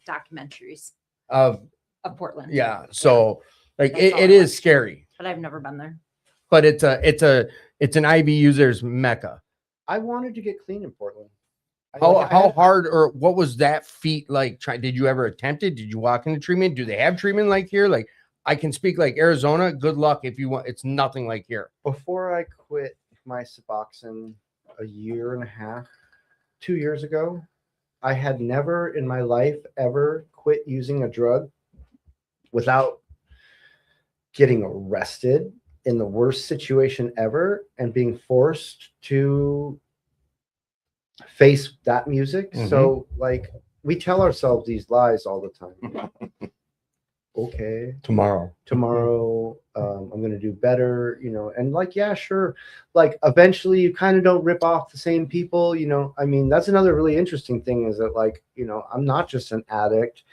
documentaries of Portland. Yeah. So Like That's all it I is watch. scary, But I've never been there. but it's an IV user's mecca. I wanted to get clean in Portland. How hard or what was that feat like? Did you ever attempt it? Did you walk into treatment? Do they have treatment like here? Like I can speak like Arizona. Good luck if you want. It's nothing like here. Before I quit my Suboxone a year and a half, 2 years ago, I had never in my life ever quit using a drug without getting arrested in the worst situation ever and being forced to face that music. So like we tell ourselves these lies all the time. Okay, Tomorrow, I'm going to do better, and like, yeah, sure. Like eventually you kind of don't rip off the same people, I mean, that's another really interesting thing is that like, I'm not just an addict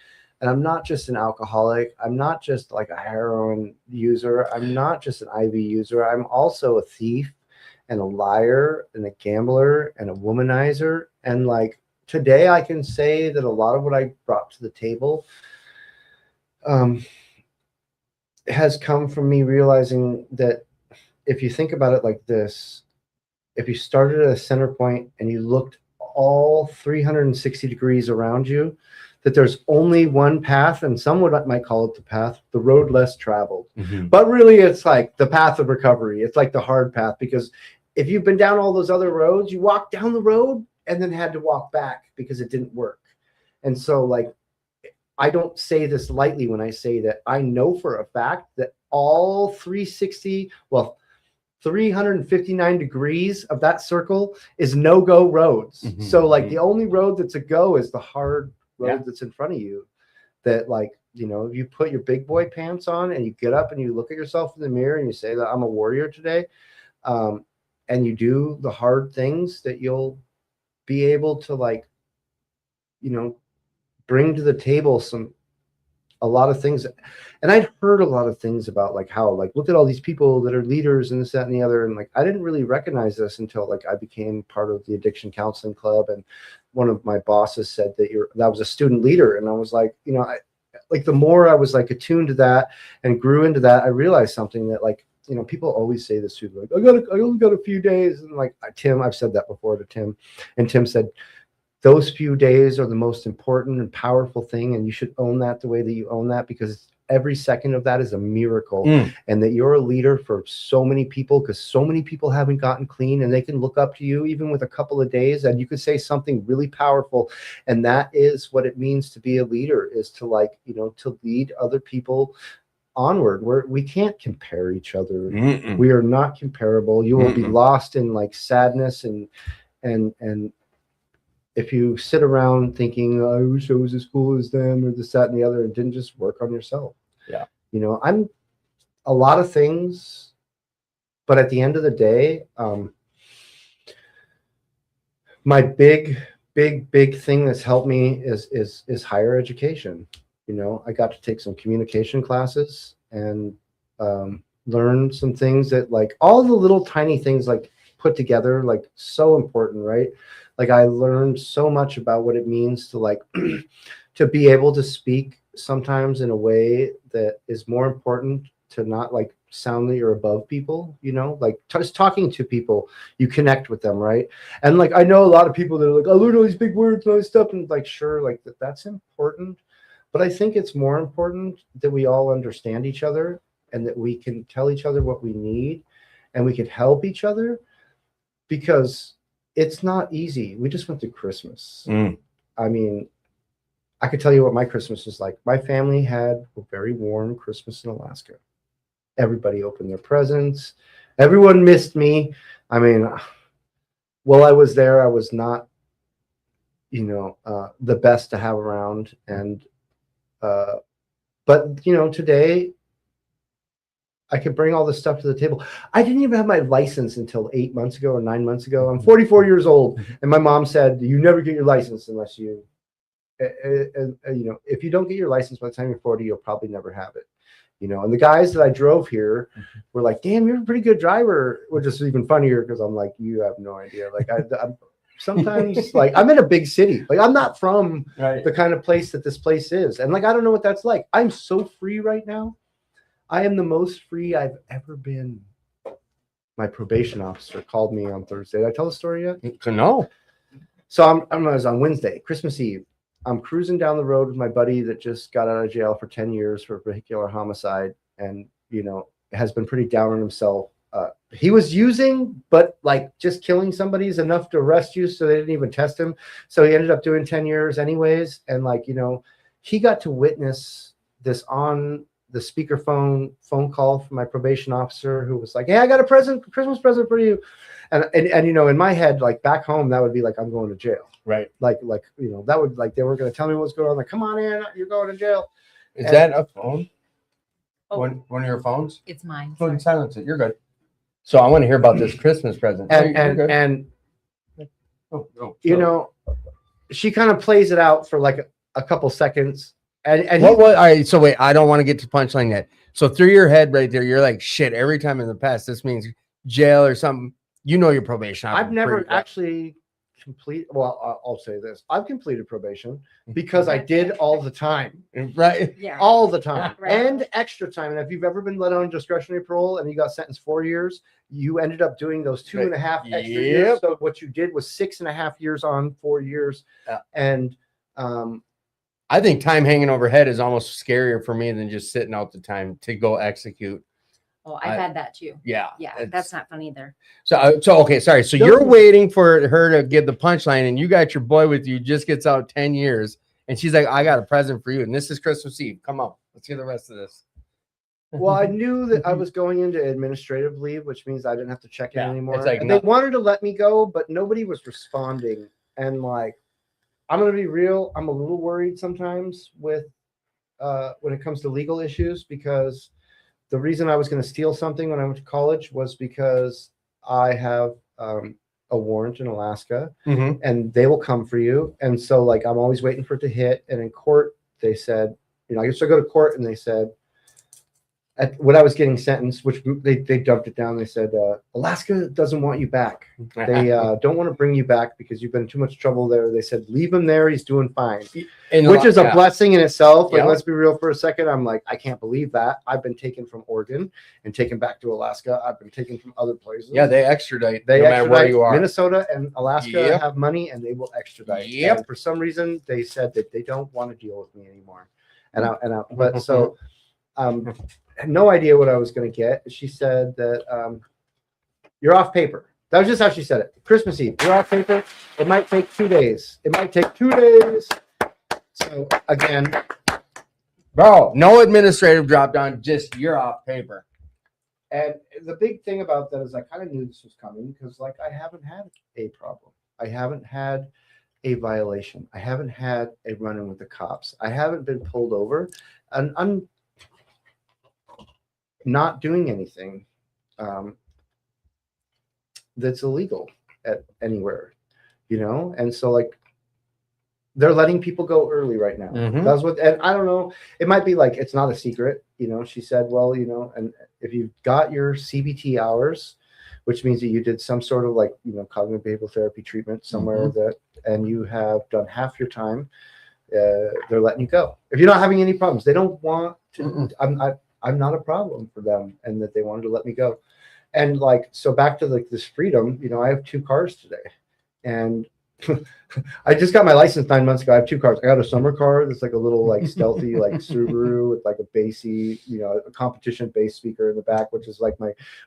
and I'm not just an alcoholic. I'm not just like a heroin user. I'm not just an IV user. I'm also a thief and a liar and a gambler and a womanizer. And like today I can say that a lot of what I brought to the table has come from me realizing that if you think about it like this, if you started at a center point and you looked all 360 degrees around you, that there's only one path, and some might call it the path, the road less traveled. But really it's like the path of recovery. It's like the hard path, because if you've been down all those other roads, you walked down the road and then had to walk back because it didn't work. And so like, I don't say this lightly when I say that I know for a fact that all 359 degrees of that circle is no-go roads. So like the only road that's a go is the hard road that's in front of you. That like, if you put your big boy pants on and you get up and you look at yourself in the mirror and you say that I'm a warrior today, and you do the hard things, that you'll be able to like, bring to the table a lot of things. And I'd heard a lot of things about like how like look at all these people that are leaders and this, that, and the other, and like I didn't really recognize this until like I became part of the addiction counseling club, and one of my bosses said that was a student leader, and I was like, like the more I was like attuned to that and grew into that, I realized something that like, people always say this too, like I only got a few days, and like I've said that before to Tim, and Tim said, those few days are the most important and powerful thing. And you should own that the way that you own that, because every second of that is a miracle. And that you're a leader for so many people, because so many people haven't gotten clean, and they can look up to you even with a couple of days, and you could say something really powerful. And that is what it means to be a leader, is to like, to lead other people onward. We can't compare each other. We are not comparable. You will be lost in like sadness and if you sit around thinking, I wish I was as cool as them, or this, that, and the other, and didn't just work on yourself. Yeah. I'm a lot of things, but at the end of the day, my big thing that's helped me is higher education. I got to take some communication classes and learn some things that like all the little tiny things like put together, like so important, right? Like I learned so much about what it means to like to be able to speak sometimes in a way that is more important, to not like sound that you're above people, like just talking to people, you connect with them, right? And like I know a lot of people that are like, I learned all these big words and all this stuff, and like sure, like that's important, but I think it's more important that we all understand each other, and that we can tell each other what we need, and we can help each other, because it's not easy. We just went through Christmas. I mean, I could tell you what my Christmas was like. My family had a very warm Christmas in Alaska. Everybody opened their presents. Everyone missed me. I mean, while I was there, I was not, the best to have around. And, but, today, I could bring all this stuff to the table. I didn't even have my license until 8 months ago or 9 months ago. I'm 44 years old. And my mom said, you never get your license unless you, if you don't get your license by the time you're 40, you'll probably never have it. And the guys that I drove here were like, damn, you're a pretty good driver, which is even funnier because I'm like, you have no idea. Like I'm sometimes like I'm in a big city. Like I'm not from the kind of place that this place is. And like, I don't know what that's like. I'm so free right now. I am the most free I've ever been. My probation officer called me on Thursday. Did I tell the story yet? No. So I was on Wednesday, Christmas Eve. I'm cruising down the road with my buddy that just got out of jail for 10 years for vehicular homicide, and has been pretty down on himself. He was using, but like just killing somebody is enough to arrest you, so they didn't even test him. So he ended up doing 10 years anyways. And he got to witness this on the speakerphone phone call from my probation officer, who was like, "Hey, I got a Christmas present for you." And in my head, like back home, that would be like, I'm going to jail. Right. That would, like, they were going to tell me what's going on. Like, come on in, you're going to jail. Is that a phone? Oh. One of your phones? It's mine. Go ahead and silence it. You're good. So I want to hear about this Christmas present. And she kind of plays it out for like a couple seconds. And all right, so wait, I don't want to get to punchline yet. So through your head right there, you're like, shit, every time in the past, this means jail or something. Your probation. I've never actually I'll say this. I've completed probation because I did all the time. Right. Yeah. All the time. Right. And extra time. And if you've ever been let on discretionary parole and you got sentenced 4 years, you ended up doing those 2.5 extra years. So what you did was 6.5 years on 4 years. Yeah. And I think time hanging overhead is almost scarier for me than just sitting out the time to go execute. Oh, I've had that too. Yeah. Yeah, that's not fun either. So okay, sorry. So you're waiting for her to give the punchline, and you got your boy with you, just gets out 10 years, and she's like, "I got a present for you, and this is Christmas Eve. Come on, let's hear the rest of this." Well, I knew that I was going into administrative leave, which means I didn't have to check in anymore. It's like and they wanted to let me go, but nobody was responding. And like, I'm going to be real, I'm a little worried sometimes with when it comes to legal issues, because the reason I was going to steal something when I went to college was because I have a warrant in Alaska, and they will come for you. And so like, I'm always waiting for it to hit. And in court, they said, I used to go to court, and they said, when I was getting sentenced, which they dumped it down, they said, Alaska doesn't want you back. They don't want to bring you back because you've been in too much trouble there. They said, leave him there. He's doing fine, which is a blessing in itself. Like, let's be real for a second. I'm like, I can't believe that. I've been taken from Oregon and taken back to Alaska. I've been taken from other places. Yeah, they extradite no matter where you are. Minnesota and Alaska have money, and they will extradite. And for some reason, they said that they don't want to deal with me anymore. Had no idea what I was going to get. She said that you're off paper. That was just how she said it. Christmas Eve, you're off paper. It might take 2 days. So again, bro, no administrative drop down, just you're off paper. And the big thing about that is I kind of knew this was coming because, like, I haven't had a problem. I haven't had a violation. I haven't had a run-in with the cops. I haven't been pulled over. And I'm not doing anything that's illegal at anywhere, and so like they're letting people go early right now. That's what, and I don't know, it might be like it's not a secret, she said, well, and if you've got your CBT hours, which means that you did some sort of like cognitive behavioral therapy treatment somewhere and you have done half your time, they're letting you go if you're not having any problems. They don't want to. I'm not a problem for them, and that they wanted to let me go. And like, so back to like this freedom, I have 2 cars today, and I just got my license 9 months ago. I have 2 cars. I got a summer car that's like a little like stealthy like Subaru with like a bassy, a competition bass speaker in the back, which is like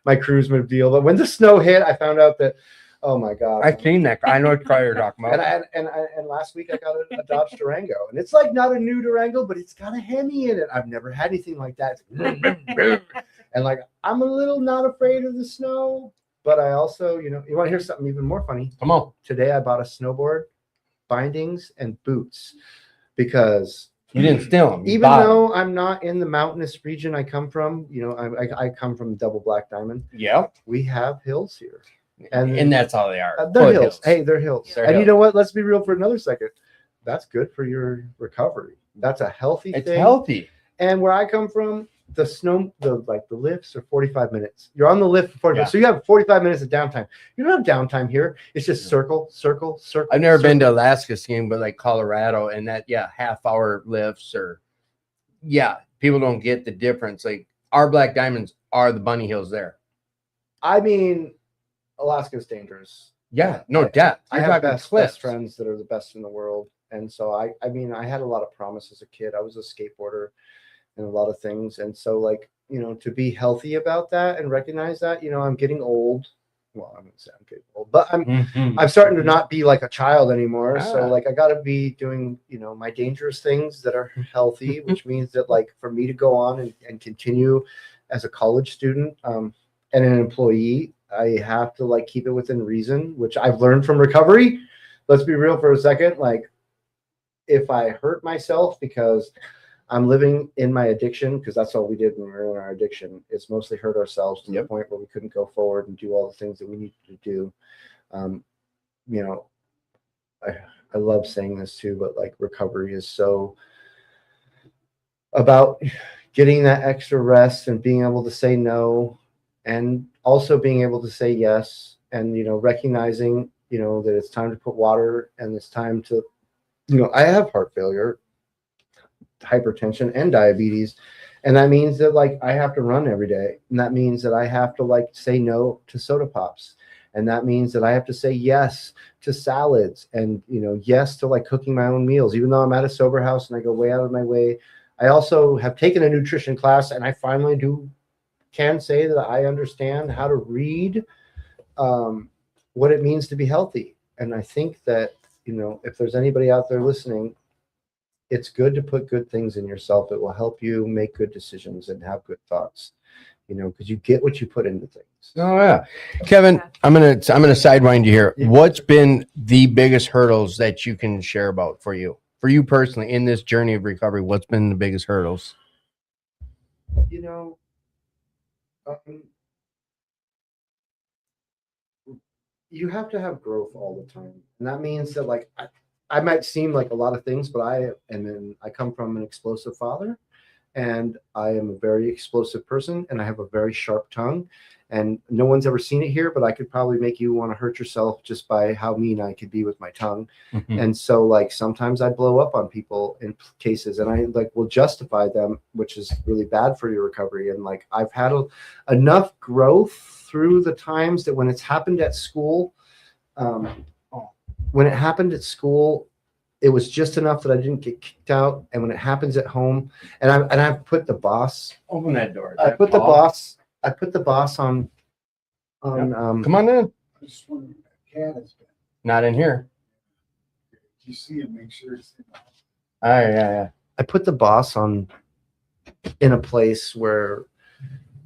my cruise mobile. But when the snow hit, I found out that, oh my God, I've seen that. I know what car you're talking about. And last week I got a Dodge Durango, and it's like not a new Durango, but it's got a Hemi in it. I've never had anything like that. And like, I'm a little not afraid of the snow, but I also, you want to hear something even more funny? Come on. Today I bought a snowboard, bindings, and boots because you didn't steal them. Even though I'm not in the mountainous region I come from, I come from Double Black Diamond. Yeah. We have hills here. And that's all they are. They're hills. Hey, they're hills. They're and hills. you know what? Let's be real for another second. That's good for your recovery. That's a healthy thing. It's healthy. And where I come from, the lifts are 45 minutes. You're on the lift for 45 minutes. So you have 45 minutes of downtime. You don't have downtime here. It's just circle. I've never been to Alaska skiing, but like Colorado and that, half-hour lifts or, people don't get the difference. Like our Black Diamonds are the bunny hills there. I mean, Alaska's dangerous. Yeah, no doubt. I You're have talking best cliffs. friends that are the best in the world. And so I mean, I had a lot of promise as a kid. I was a skateboarder and a lot of things. And so like, you know, to be healthy about that and recognize that, you know, I'm getting old. Well, I'm gonna say I'm getting old, but Mhm. I'm starting to not be like a child anymore. So Ah. like I gotta be doing, you know, my dangerous things that are healthy, which means that like for me to go on and continue as a college student and an employee, I have to like keep it within reason, which I've learned from recovery. Let's be real for a second. Like if I hurt myself because I'm living in my addiction, because that's all we did when we were in our addiction, is mostly hurt ourselves to the point where we couldn't go forward and do all the things that we needed to do. You know, I love saying this too, but like recovery is so about getting that extra rest and being able to say no and also being able to say yes and, you know, recognizing, you know, that it's time to put water and it's time to, you know, I have heart failure, hypertension and diabetes. And that means that like I have to run every day. And that means that I have to like say no to soda pops. And that means that I have to say yes to salads and, you know, yes to like cooking my own meals, even though I'm at a sober house and I go way out of my way. I also have taken a nutrition class and I finally can say that I understand how to read what it means to be healthy. And I think that, you know, if there's anybody out there listening, it's good to put good things in yourself. It will help you make good decisions and have good thoughts, you know, because you get what you put into things. Oh yeah, Kevin, I'm gonna sidewind you here. Yeah. What's been the biggest hurdles that you can share about for you personally in this journey of recovery? What's been the biggest hurdles? You know, you have to have growth all the time, and that means that like I might seem like a lot of things, but I come from an explosive father, and I am a very explosive person, and I have a very sharp tongue, and no one's ever seen it here, but I could probably make you want to hurt yourself just by how mean I could be with my tongue. Mhm. And so like sometimes I blow up on people in cases and I like will justify them, which is really bad for your recovery. And like I've had enough growth through the times that when it's happened at school, it was just enough that I didn't get kicked out. And when it happens at home, and I've put the boss. Open that door. I put the boss on. Come on in. I just wondering if that cat has been. Not in here. If you see it, make sure it's in the house. Oh yeah. I put the boss on in a place where,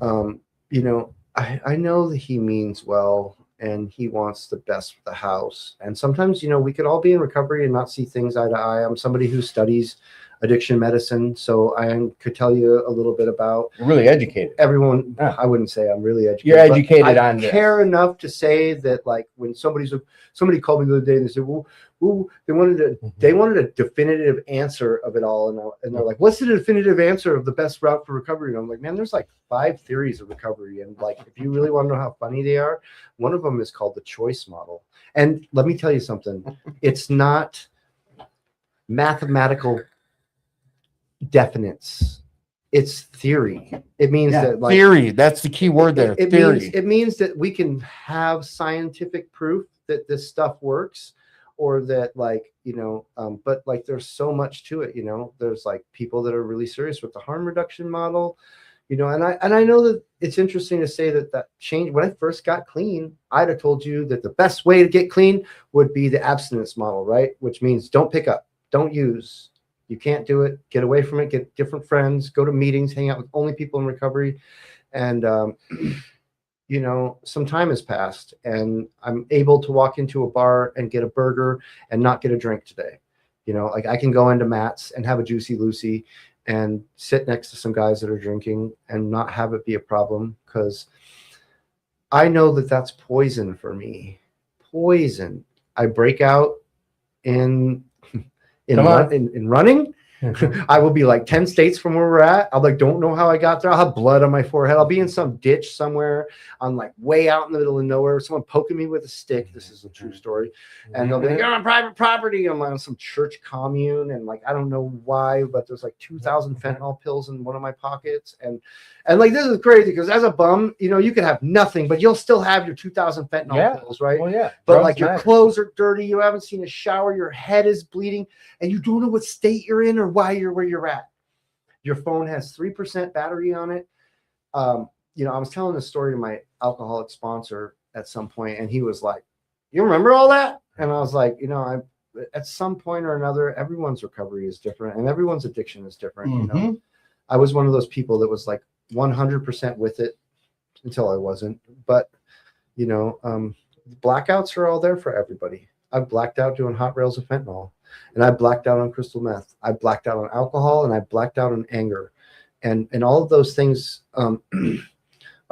you know, I know that he means well and he wants the best for the house. And sometimes, you know, we could all be in recovery and not see things eye to eye. I'm somebody who studies addiction medicine, so I could tell you a little bit about You're really educated. everyone. Yeah. I wouldn't say I'm really educated. You're but educated I on this. care enough to say that, like, when somebody called me the other day and they said, "Well, they wanted a definitive answer of it all," and they're like, "What's the definitive answer of the best route for recovery?" And I'm like, "Man, there's like 5 theories of recovery, and like, if you really want to know how funny they are, one of them is called the choice model. And let me tell you something, it's not mathematical definites. It's theory. It means that like theory. That's the key word there. Theory. it means that we can have scientific proof that this stuff works, or that like, you know, but like there's so much to it, you know. There's like people that are really serious with the harm reduction model, you know, and I know that it's interesting to say that change. When I first got clean, I'd have told you that the best way to get clean would be the abstinence model, right? Which means don't pick up, don't use. You can't do it. Get away from it. Get different friends. Go to meetings. Hang out with only people in recovery. And, you know, some time has passed and I'm able to walk into a bar and get a burger and not get a drink today. You know, like I can go into Matt's and have a Juicy Lucy and sit next to some guys that are drinking and not have it be a problem, because I know that that's poison for me. Poison. I break out in running, I will be like 10 states from where we're at. I'll like, don't know how I got there. I'll have blood on my forehead. I'll be in some ditch somewhere. I'm like way out in the middle of nowhere. Someone poking me with a stick. This is a true story. And they'll be like, you're on private property. I'm like on some church commune. And like, I don't know why, but there's like 2,000 fentanyl pills in one of my pockets. And like, this is crazy because as a bum, you know, you could have nothing, but you'll still have your 2,000 fentanyl pills, right? Well, yeah. But Drugs like your matter. clothes are dirty, you haven't seen a shower, your head is bleeding, and you don't know what state you're in or why you're where you're at. Your phone has 3% battery on it. You know, I was telling this story to my alcoholic sponsor at some point, and he was like, "You remember all that?" And I was like, "You know, at some point or another, everyone's recovery is different, and everyone's addiction is different." You know, I was one of those people that was like 100% with it until I wasn't, but you know, blackouts are all there for everybody. I blacked out doing hot rails of fentanyl, and I blacked out on crystal meth. I blacked out on alcohol, and I blacked out on anger, and all of those things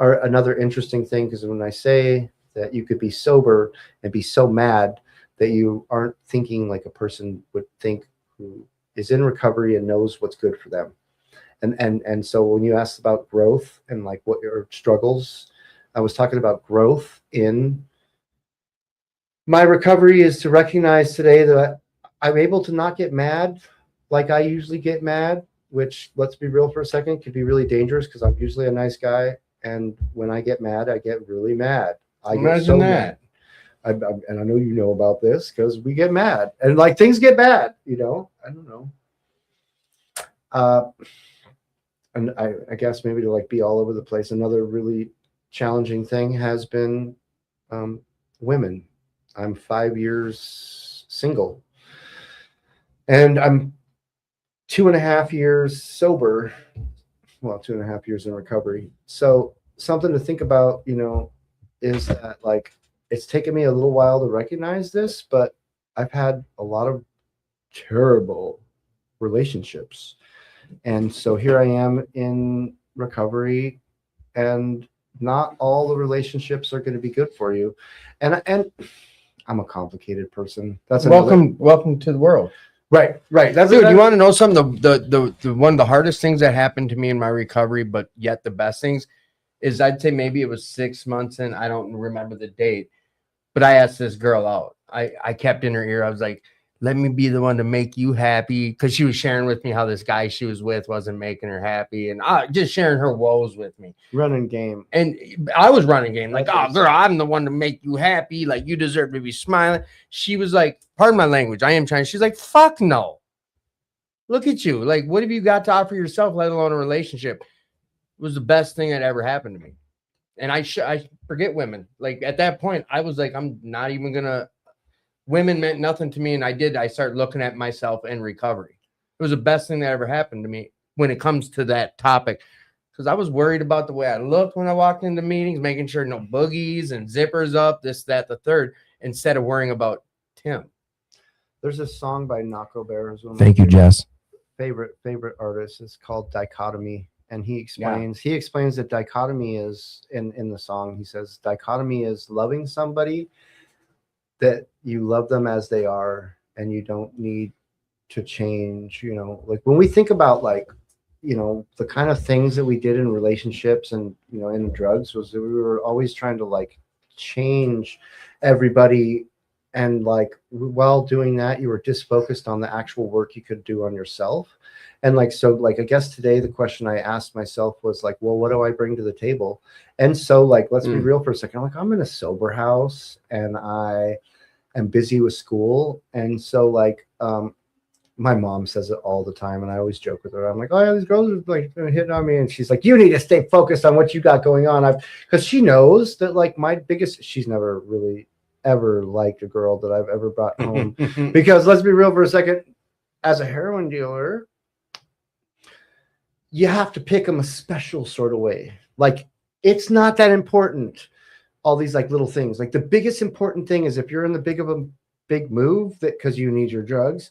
are another interesting thing, because when I say that you could be sober and be so mad that you aren't thinking like a person would think who is in recovery and knows what's good for them. And so when you asked about growth and like what your struggles, I was talking about growth in my recovery is to recognize today that I'm able to not get mad like I usually get mad, which, let's be real for a second, could be really dangerous because I'm usually a nice guy. And when I get mad, I get really mad. I get so mad. And I know you know about this because we get mad and like things get bad, you know, I don't know. And I guess maybe to like be all over the place. Another really challenging thing has been women. I'm 5 years single, and I'm 2.5 years sober. Well, 2.5 years in recovery. So something to think about, you know, is that like it's taken me a little while to recognize this, but I've had a lot of terrible relationships. And so here I am in recovery, and not all the relationships are going to be good for you. And I'm a complicated person. That's welcome to the world. Right. That's Dude, you want to know something? The one of the hardest things that happened to me in my recovery, but yet the best things, is I'd say maybe it was 6 months in. I don't remember the date, but I asked this girl out. I kept in her ear. I was like, let me be the one to make you happy, because she was sharing with me how this guy she was with wasn't making her happy, and just sharing her woes with me. Running game. And I was running game like, oh, girl, I'm the one to make you happy. Like, you deserve to be smiling. She was like, pardon my language, I am trying. She's like, fuck no. Look at you. Like, what have you got to offer yourself, let alone a relationship? It was the best thing that ever happened to me. And I forget women. Like, at that point, I was like, I'm not even going to. Women meant nothing to me. And I started looking at myself in recovery. It was the best thing that ever happened to me when it comes to that topic. Because I was worried about the way I looked when I walked into meetings, making sure no boogies and zippers up, this, that, the third, instead of worrying about Tim. There's a song by Nako Bear. Who's one of Thank my you, Jess. favorite artists. It's called Dichotomy. And he explains that dichotomy is in the song. He says dichotomy is loving somebody that you love them as they are, and you don't need to change. You know, like when we think about like, you know, the kind of things that we did in relationships and, you know, in drugs, was that we were always trying to like change everybody. And like, while doing that, you were disfocused on the actual work you could do on yourself. And like, so like, I guess today the question I asked myself was like, well, what do I bring to the table? And so like, let's be real for a second. I'm like, I'm in a sober house and I am busy with school. And so like, my mom says it all the time, and I always joke with her. I'm like, oh yeah, these girls are like hitting on me. And she's like, you need to stay focused on what you got going on. Because she knows that like she's never really ever liked a girl that I've ever brought home. Because let's be real for a second, as a heroin dealer, you have to pick them a special sort of way. Like, it's not that important. All these like little things. Like the biggest important thing is if you're in the big move, that because you need your drugs,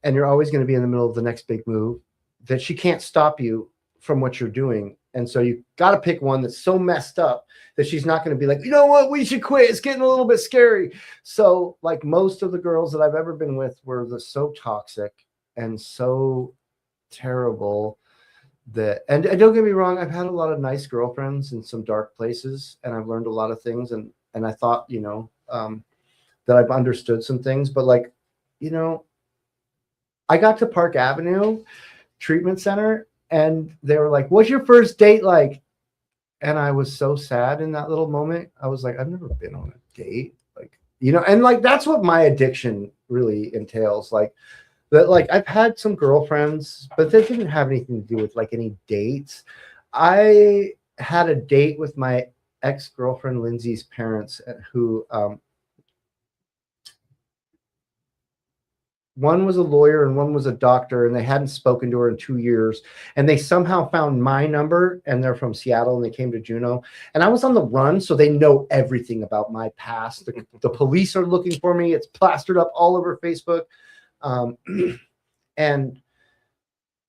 and you're always going to be in the middle of the next big move, that she can't stop you from what you're doing. And so you got to pick one that's so messed up that she's not going to be like, you know what, we should quit. It's getting a little bit scary. So like most of the girls that I've ever been with were so toxic and so terrible that, and don't get me wrong, I've had a lot of nice girlfriends in some dark places, and I've learned a lot of things, and I thought, that I've understood some things, but like, I got to Park Avenue Treatment Center, and they were like, "What's your first date like?" And I was so sad in that little moment. I was like, I've never been on a date, like, and like that's what my addiction really entails, like. That, like, I've had some girlfriends, but that didn't have anything to do with like any dates. I had a date with my ex-girlfriend Lindsay's parents, who one was a lawyer and one was a doctor, and they hadn't spoken to her in 2 years, and they somehow found my number, and they're from Seattle, and they came to Juneau, and I was on the run, so they know everything about my past. The police are looking for me. It's plastered up all over Facebook. And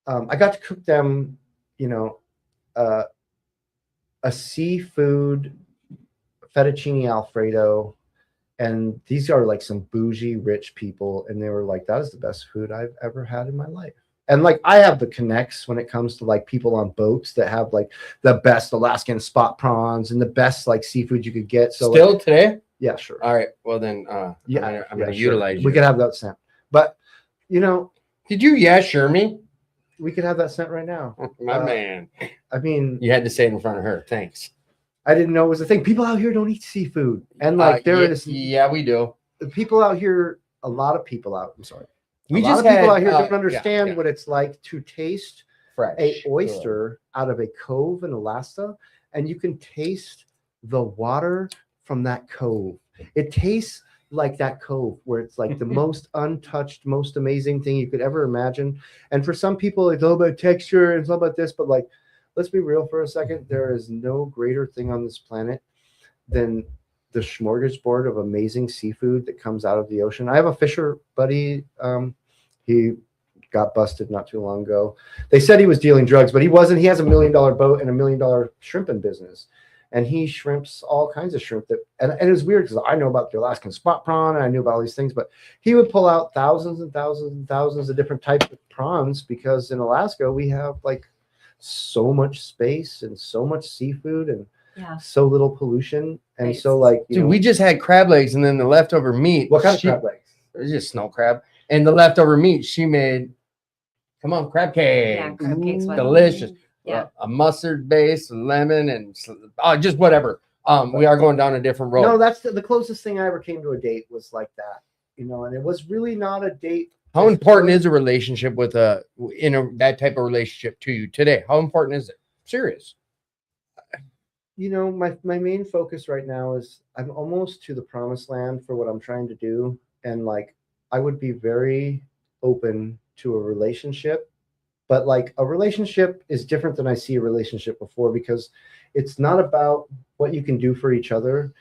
I got to cook them, a seafood fettuccine Alfredo. And these are like some bougie rich people. And they were like, that is the best food I've ever had in my life. And like, I have the connects when it comes to like people on boats that have like the best Alaskan spot prawns and the best like seafood you could get. So Still today? Yeah, sure. All right. Well, then I'm gonna utilize you. We could have that scent. But did you sure me? We could have that scent right now. My man. I mean, You had to say it in front of her. Thanks. I didn't know it was a thing. People out here don't eat seafood. And like Yeah, we do. People out here, a lot of people out, I'm sorry. We a lot just of people had, out here don't understand yeah. what it's like to taste Fresh. a oyster out of a cove in Alaska, and you can taste the water from that cove. It tastes like that cove where it's like the most untouched, most amazing thing you could ever imagine. And for some people, it's all about texture and it's all about this, but like, let's be real for a second. There is no greater thing on this planet than the smorgasbord of amazing seafood that comes out of the ocean. I have a fisher buddy. He got busted not too long ago. They said he was dealing drugs, but he wasn't. He has $1 million boat and $1 million shrimping business. And he shrimps all kinds of shrimp and it was weird because I know about the Alaskan spot prawn and I knew about all these things, but he would pull out thousands and thousands and thousands of different types of prawns because in Alaska we have like so much space and so much seafood and so little pollution. And Right. so like, Dude, we just had crab legs and then the leftover meat. what kind of crab legs? It was just snow crab. And the leftover meat she made, crab cake. Yeah, crab cakes. was- Delicious. Yeah. A mustard base, lemon, and just whatever. We are going down a different road. No, that's the closest thing I ever came to a date was like that, and it was really not a date. How important is a relationship with that type of relationship to you today? How important is it? Serious. My main focus right now is I'm almost to the promised land for what I'm trying to do. And like, I would be very open to a relationship, but like a relationship is different than I see a relationship before, because it's not about what you can do for each other.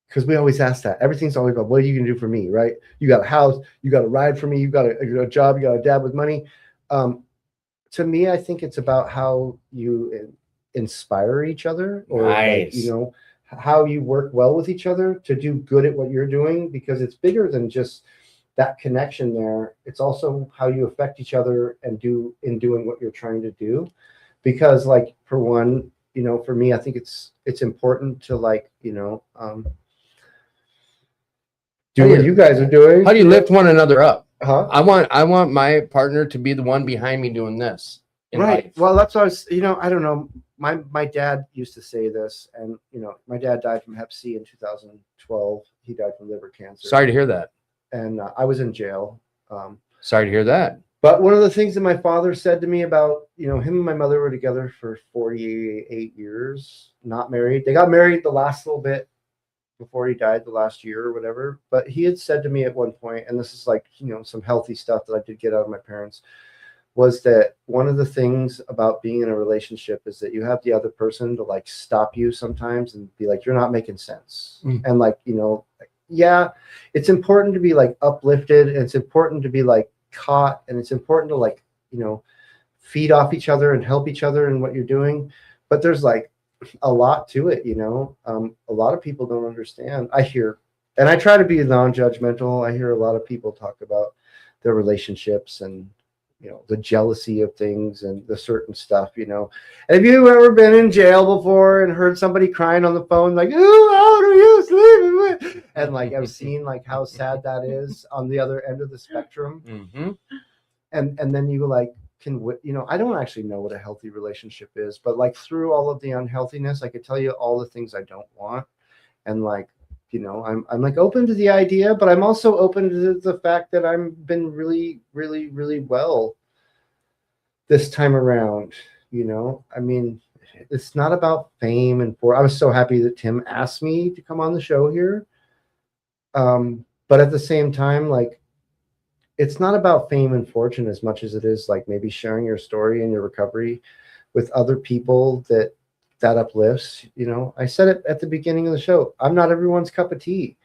Because we always ask that. Everything's always about what are you going to do for me, right? You got a house, you got a ride for me, you got a job, you got a dad with money. To me, I think it's about how you inspire each other, or nice. How you work well with each other to do good at what you're doing, because it's bigger than just that connection there. It's also how you affect each other and doing what you're trying to do. Because like, for one, for me, I think it's important to like, do what you guys are doing. How do you lift one another up? Huh? I want my partner to be the one behind me doing this. Right. life. Well, that's what I was, I don't know. My dad used to say this, and my dad died from Hep C in 2012. He died from liver cancer. Sorry to hear that. And I was in jail. Sorry to hear that. But one of the things that my father said to me about, him and my mother were together for 48 years, not married. They got married the last little bit before he died, the last year or whatever. But he had said to me at one point, and this is like, some healthy stuff that I did get out of my parents, was that one of the things about being in a relationship is that you have the other person to like stop you sometimes and be like, you're not making sense. And like, yeah, it's important to be like uplifted, and it's important to be like caught, and it's important to like, feed off each other and help each other in what you're doing. But there's like a lot to it, a lot of people don't understand. I hear, and I try to be non-judgmental. I hear a lot of people talk about their relationships and the jealousy of things and the certain stuff. Have you ever been in jail before and heard somebody crying on the phone like, "Who out are you sleeping with?" And like I've seen like how sad that is on the other end of the spectrum. Mm-hmm. And then you like I don't actually know what a healthy relationship is, but like through all of the unhealthiness, I could tell you all the things I don't want. And like, I'm like open to the idea, but I'm also open to the fact that I've been really, really, really well this time around. I mean, it's not about fame I was so happy that Tim asked me to come on the show here. But at the same time, like, it's not about fame and fortune as much as it is like maybe sharing your story and your recovery with other people that uplifts. I said it at the beginning of the show. I'm not everyone's cup of tea.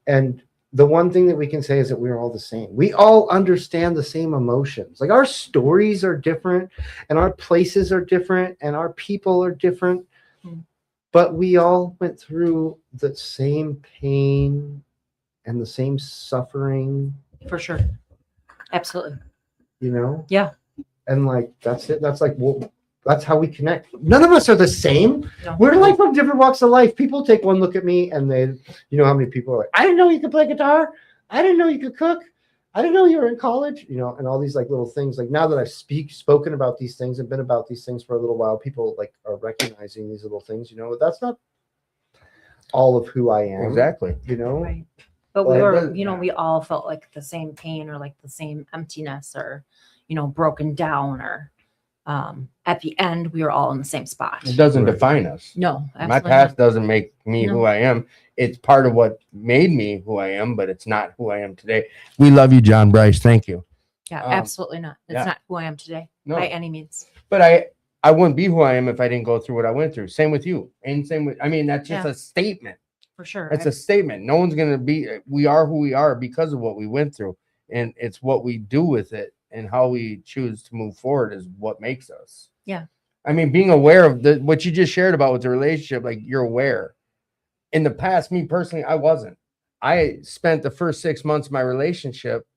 And the one thing that we can say is that we're all the same. We all understand the same emotions. Like our stories are different and our places are different and our people are different, but we all went through the same pain and the same suffering. For sure. Absolutely. Yeah. And like, that's it. That's like, that's how we connect. None of us are the same. No. We're like from different walks of life. People take one look at me and they, how many people are like, I didn't know you could play guitar. I didn't know you could cook. I didn't know you were in college, and all these like little things. Like now that I've spoken about these things and been about these things for a little while, people like are recognizing these little things, that's not all of who I am. Exactly. Right. But we were, we all felt like the same pain or like the same emptiness or, broken down or at the end, we were all in the same spot. It doesn't define us. No, my past doesn't make me who I am. It's part of what made me who I am, but it's not who I am today. We love you, John Bryce. Thank you. Yeah, absolutely not. It's not who I am today by any means. But I wouldn't be who I am if I didn't go through what I went through. Same with you. And same with, that's just a statement. For sure. It's a statement. No one's going to be, we are who we are because of what we went through. And it's what we do with it and how we choose to move forward is what makes us. Yeah. Being aware of what you just shared about with the relationship, like you're aware. In the past, me personally, I wasn't. I spent the first 6 months of my relationship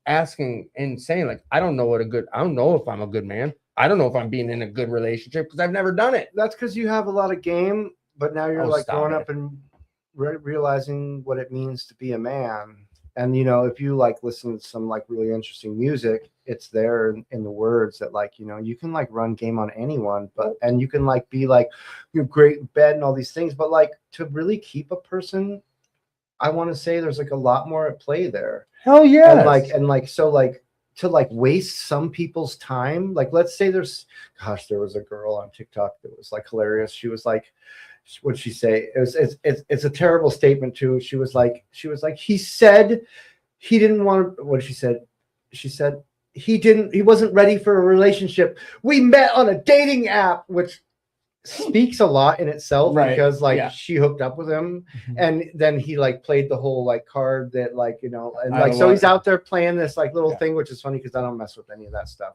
asking and saying, like, I don't know if I'm a good man. I don't know if I'm being in a good relationship because I've never done it. That's because you have a lot of game, but now you're like growing up and realizing what it means to be a man. And if you like listen to some like really interesting music, it's there in the words that like you can like run game on anyone, and you can like be like great in bed and all these things, but like to really keep a person, I want to say there's like a lot more at play there. Hell yeah. So to like waste some people's time, like let's say there was a girl on TikTok that was like hilarious. She was like, what'd she say? It's a terrible statement too. She was like, he said he didn't want to, what she said? She said he wasn't ready for a relationship. We met on a dating app, which speaks a lot in itself, right? Because like she hooked up with him, and then he like played the whole like card that like and like so he's out there playing this like little thing, which is funny because I don't mess with any of that stuff.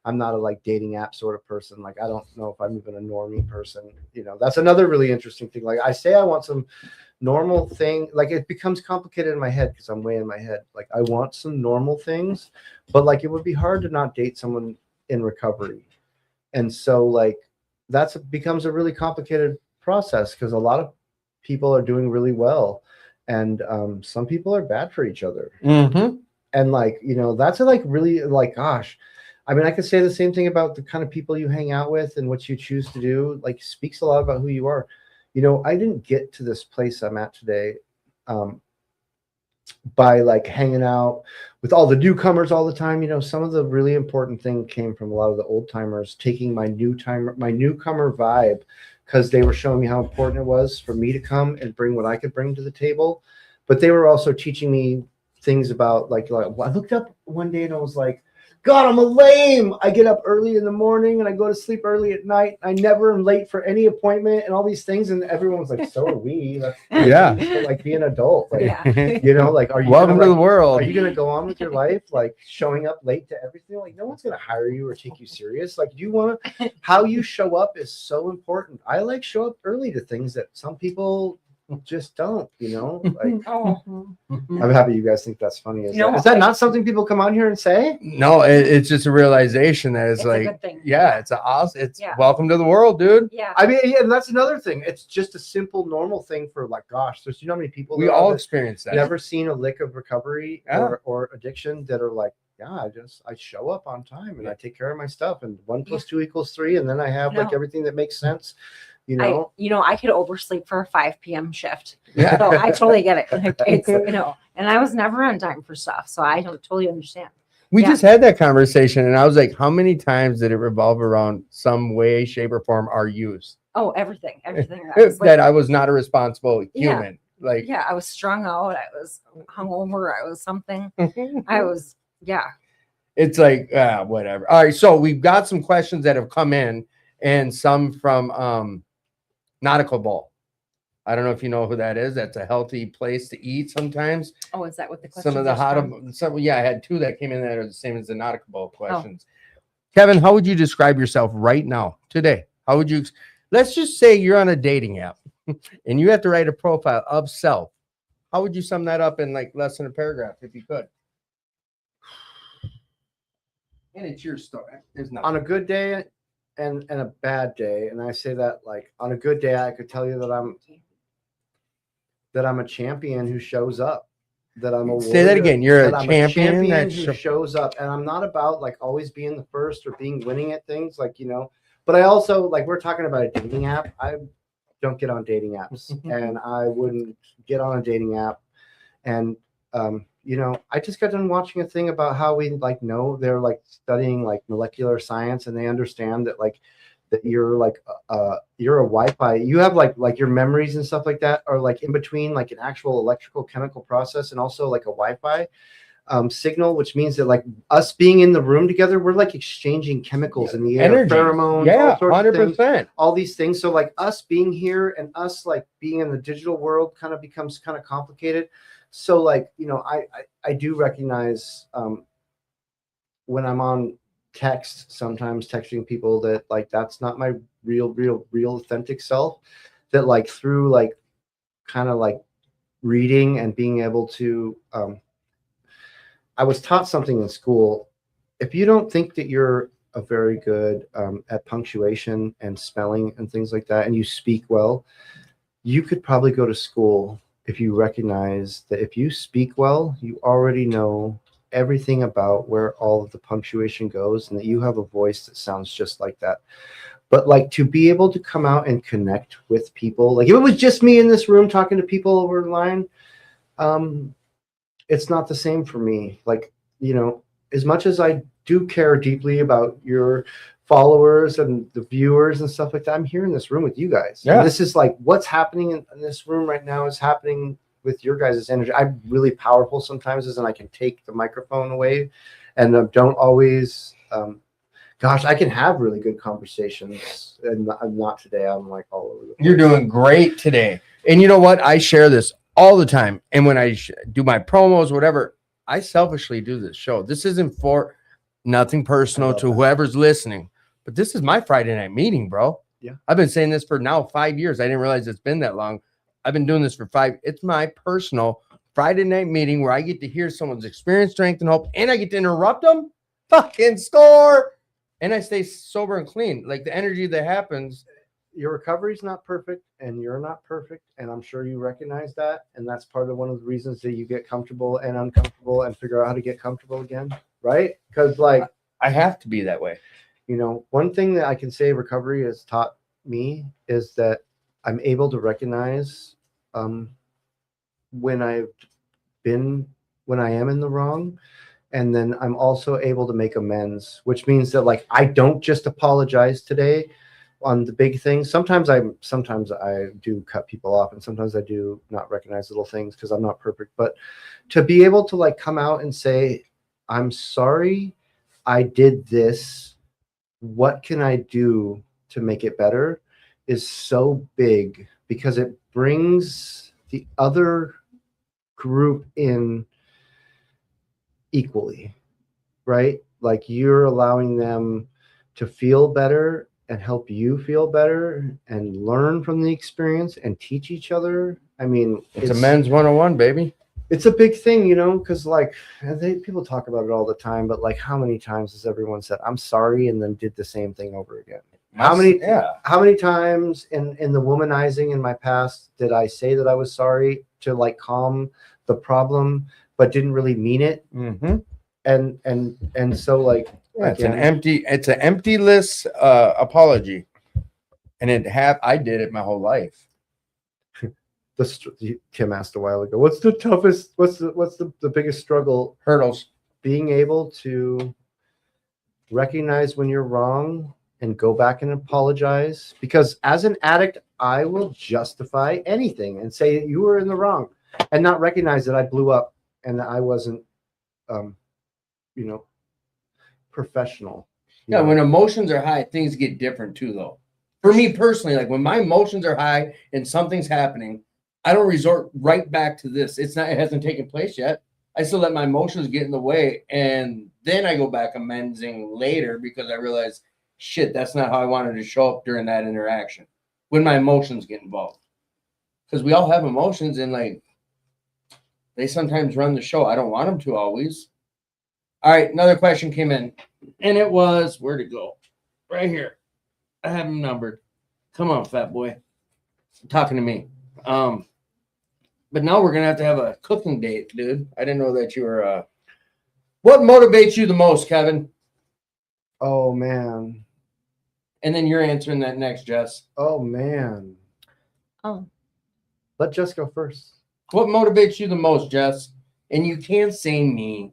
I'm not a like dating app sort of person. Like I don't know if I'm even a normie person. That's another really interesting thing. Like I say I want some normal thing. Like it becomes complicated in my head because I'm way in my head. Like I want some normal things, but like it would be hard to not date someone in recovery. And so like becomes a really complicated process because a lot of people are doing really well. And some people are bad for each other. Mm-hmm. And like, that's a like really like, gosh, I could say the same thing about the kind of people you hang out with and what you choose to do, like speaks a lot about who you are. I didn't get to this place I'm at today by like hanging out with all the newcomers all the time. Some of the really important thing came from a lot of the old timers taking my newcomer vibe because they were showing me how important it was for me to come and bring what I could bring to the table. But they were also teaching me things about like I looked up one day and I was like, God, I'm a lame. I get up early in the morning and I go to sleep early at night. I never am late for any appointment and all these things. And everyone was like, so are we. Like be an adult. Like, like, are you welcome to the world? Are you going to go on with your life? Like showing up late to everything? Like no one's going to hire you or take you serious. Like you want to, how you show up is so important. I like show up early to things that some people just don't, you know, like Oh, I'm happy you guys think that's funny. Is, No, is that not something people come on here and say? No, it's just a realization that it's It's a like, good thing. yeah, it's a awesome. It's Yeah. welcome to the world, dude. yeah. I mean, yeah, and that's another thing. It's just a simple, normal thing for like, gosh, there's, you know how many people We there are all that experience that. never seen a lick of recovery Yeah. or addiction that are like, yeah, I show up on time and I take care of my stuff, and 1 + 2 = 3, and then I have like No. everything that makes sense, you know. I could oversleep for a 5 p.m. shift. Yeah. So I totally get it. Like, it's, and I was never on time for stuff. So I don't totally understand. We Yeah. just had that conversation, and I was like, how many times did it revolve around some way, shape, or form our use? Oh, everything. I was That I was not a responsible Yeah. human. Like, yeah, I was strung out. I was hungover. I was something. I was, yeah. it's like whatever. All right, so we've got some questions that have come in, and some from Nautical Bowl. I don't know if you know who that is. That's a healthy place to eat sometimes. Oh, is that what the question? Some of the I had two that came in that are the same as the Nautical Bowl questions. Kevin, how would you describe yourself right now, today? How would you, let's just say you're on a dating app and you have to write a profile of self. How would you sum that up in like less than a paragraph if you could? And it's your story. There's nothing. On a good day and a bad day, and I say that like on a good day, I could tell you that I'm a champion who shows up. That I'm a Say that warrior, again. You're a that I'm champion that who shows up, and I'm not about like always being the first or being winning at things, like, you know. But I also, like, we're talking about a dating app. I don't get on dating apps, and I wouldn't get on a dating app. And you know, I just got done watching a thing about how we like know they're like studying like molecular science, and they understand that like that you're like you're a Wi-Fi. You have like your memories and stuff like that are like in between like an actual electrical chemical process and also like a Wi-Fi signal, which means that like us being in the room together, we're like exchanging chemicals in the air, energy, pheromones, yeah, all sorts of things, 100%. all these things. So like us being here and us like being in the digital world kind of becomes kind of complicated. So like, you know, I do recognize when I'm on text, sometimes texting people that like that's not my real authentic self, that like through like kind of like reading and being able to I was taught something in school. If you don't think that you're a very good at punctuation and spelling and things like that, and you speak well, you could probably go to school if you recognize that if you speak well, you already know everything about where all of the punctuation goes and that you have a voice that sounds just like that. But like to be able to come out and connect with people, like if it was just me in this room talking to people over the line, it's not the same for me. Like, you know, as much as I do care deeply about your followers and the viewers and stuff like that, I'm here in this room with you guys. Yeah. And this is like what's happening in this room right now is happening with your guys' energy. I'm really powerful sometimes, and I can take the microphone away, and don't always. Gosh, I can have really good conversations, and I'm not today. I'm like all over the place. You're doing great today. And you know what? I share this all the time. And when I do my promos, whatever, I selfishly do this show. This isn't for nothing personal to whoever's listening, but this is my Friday night meeting, bro. Yeah. I've been saying this for now 5 years. I didn't realize it's been that long. I've been doing this for 5. It's my personal Friday night meeting where I get to hear someone's experience, strength, and hope, and I get to interrupt them. Fucking score. And I stay sober and clean. Like the energy that happens. Your recovery is not perfect, and you're not perfect, and I'm sure you recognize that. And that's part of one of the reasons that you get comfortable and uncomfortable and figure out how to get comfortable again, right? Because like I have to be that way. you know, one thing that I can say recovery has taught me is that I'm able to recognize when I am in the wrong. And then I'm also able to make amends, which means that like I don't just apologize today on the big things. Sometimes I do cut people off, and sometimes I do not recognize little things because I'm not perfect. But to be able to like come out and say, I'm sorry, I did this. What can I do to make it better is so big, because it brings the other group in equally, right? Like you're allowing them to feel better and help you feel better and learn from the experience and teach each other I mean, It's a men's 101, baby. it's a big thing, you know, because like people talk about it all the time, but like how many times has everyone said I'm sorry and then did the same thing over again? How many times in the womanizing in my past did I say that I was sorry to like calm the problem, but didn't really mean it? Mm-hmm. And so like it's an emptyless apology, and I did it my whole life. Tim asked a while ago, what's the biggest struggle? Hurdles. Being able to recognize when you're wrong and go back and apologize, because as an addict, I will justify anything and say you were in the wrong and not recognize that I blew up and that I wasn't, professional. Yeah, when emotions are high, things get different too, though. For me personally, like when my emotions are high and something's happening, I don't resort right back to this. It hasn't taken place yet. I still let my emotions get in the way, and then I go back amending later because I realize, shit, that's not how I wanted to show up during that interaction when my emotions get involved. Because we all have emotions, and like they sometimes run the show. I don't want them to always. All right, another question came in, and it was, where'd it go? Right here. I have them numbered. Come on, fat boy. Talking to me. But now we're gonna have a cooking date, dude. I didn't know that you were. What motivates you the most, Kevin? Oh man. And then you're answering that next, Jess. Oh man. Oh, Let Jess go first. What motivates you the most, Jess? And you can't say me.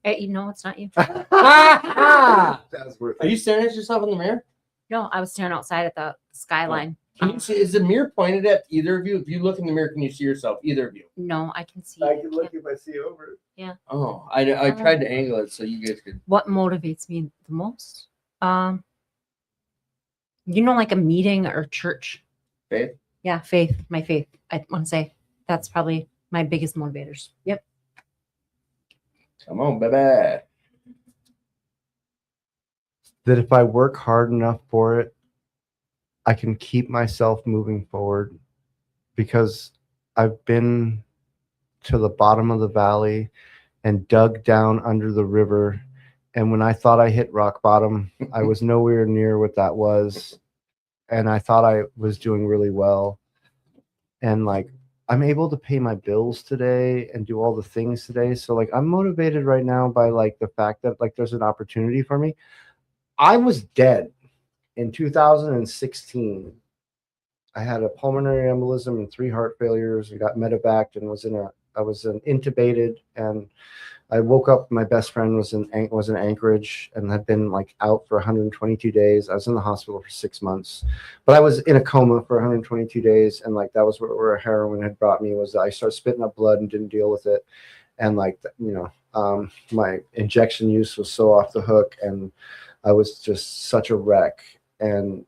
it's not you. Are That's worth you staring at yourself in the mirror? No, I was staring outside at the skyline. Can you see? Is the mirror pointed at either of you? If you look in the mirror, can you see yourself? Either of you? No, I can see. I can look if I see over it. Oh, I tried to angle it so you guys could. What motivates me the most? Like a meeting or church. Faith? Yeah, faith. My faith. I want to say that's probably my biggest motivators. Yep. Come on, baby. That if I work hard enough for it, I can keep myself moving forward, because I've been to the bottom of the valley and dug down under the river. And when I thought I hit rock bottom, I was nowhere near what that was. And I thought I was doing really well. And like, I'm able to pay my bills today and do all the things today. So like, I'm motivated right now by like the fact that like there's an opportunity for me. I was dead in 2016. I had a pulmonary embolism and 3 heart failures and got medevaced and I was intubated, and I woke up. My best friend was in Anchorage and had been like out for 122 days. I was in the hospital for 6 months, but I was in a coma for 122 days. And like, that was where heroin had brought me, was I started spitting up blood and didn't deal with it. And like, my injection use was so off the hook, and I was just such a wreck. And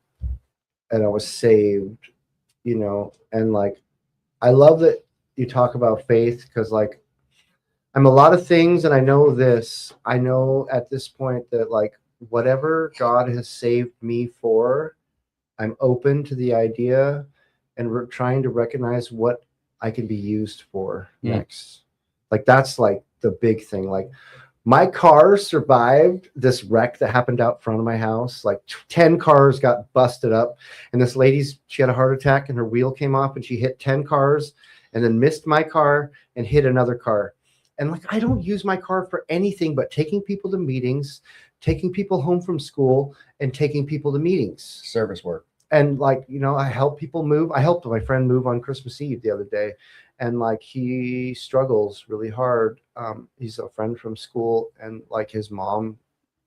I was saved, and like, I love that you talk about faith, because like, I'm a lot of things, and I know at this point that like, whatever God has saved me for, I'm open to the idea, and we're trying to recognize what I can be used for next. Like, that's like the big thing. Like, my car survived this wreck that happened out front of my house. Like 10 cars got busted up, and this she had a heart attack and her wheel came off, and she hit 10 cars and then missed my car and hit another car. And like, I don't use my car for anything but taking people to meetings, taking people home from school, and taking people to meetings. Service work. And like, I help people move. I helped my friend move on Christmas Eve the other day. And like, he struggles really hard. He's a friend from school, and like, his mom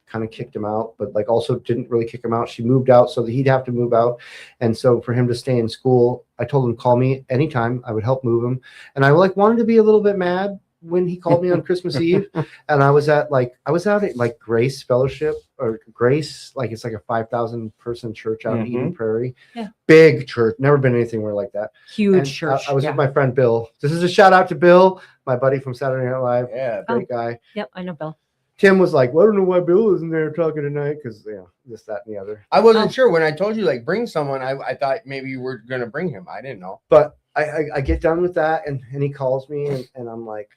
kind of kicked him out, but like also didn't really kick him out. She moved out so that he'd have to move out. And so for him to stay in school, I told him to call me anytime. I would help move him. And I like wanted to be a little bit mad when he called me on Christmas Eve. And I was out at like Grace Fellowship, or Grace, like it's like a 5,000 person church out in Eden Prairie. Yeah. Big church. Never been anywhere like that. Huge And church. I was with my friend Bill. This is a shout out to Bill, my buddy from Saturday Night Live. Yeah. Great guy. Yep, I know Bill. Tim was like, well, I don't know why Bill isn't there talking tonight, because this, that, and the other. I wasn't sure when I told you like bring someone. I thought maybe you were gonna bring him. I didn't know. But I get done with that and he calls me and I'm like,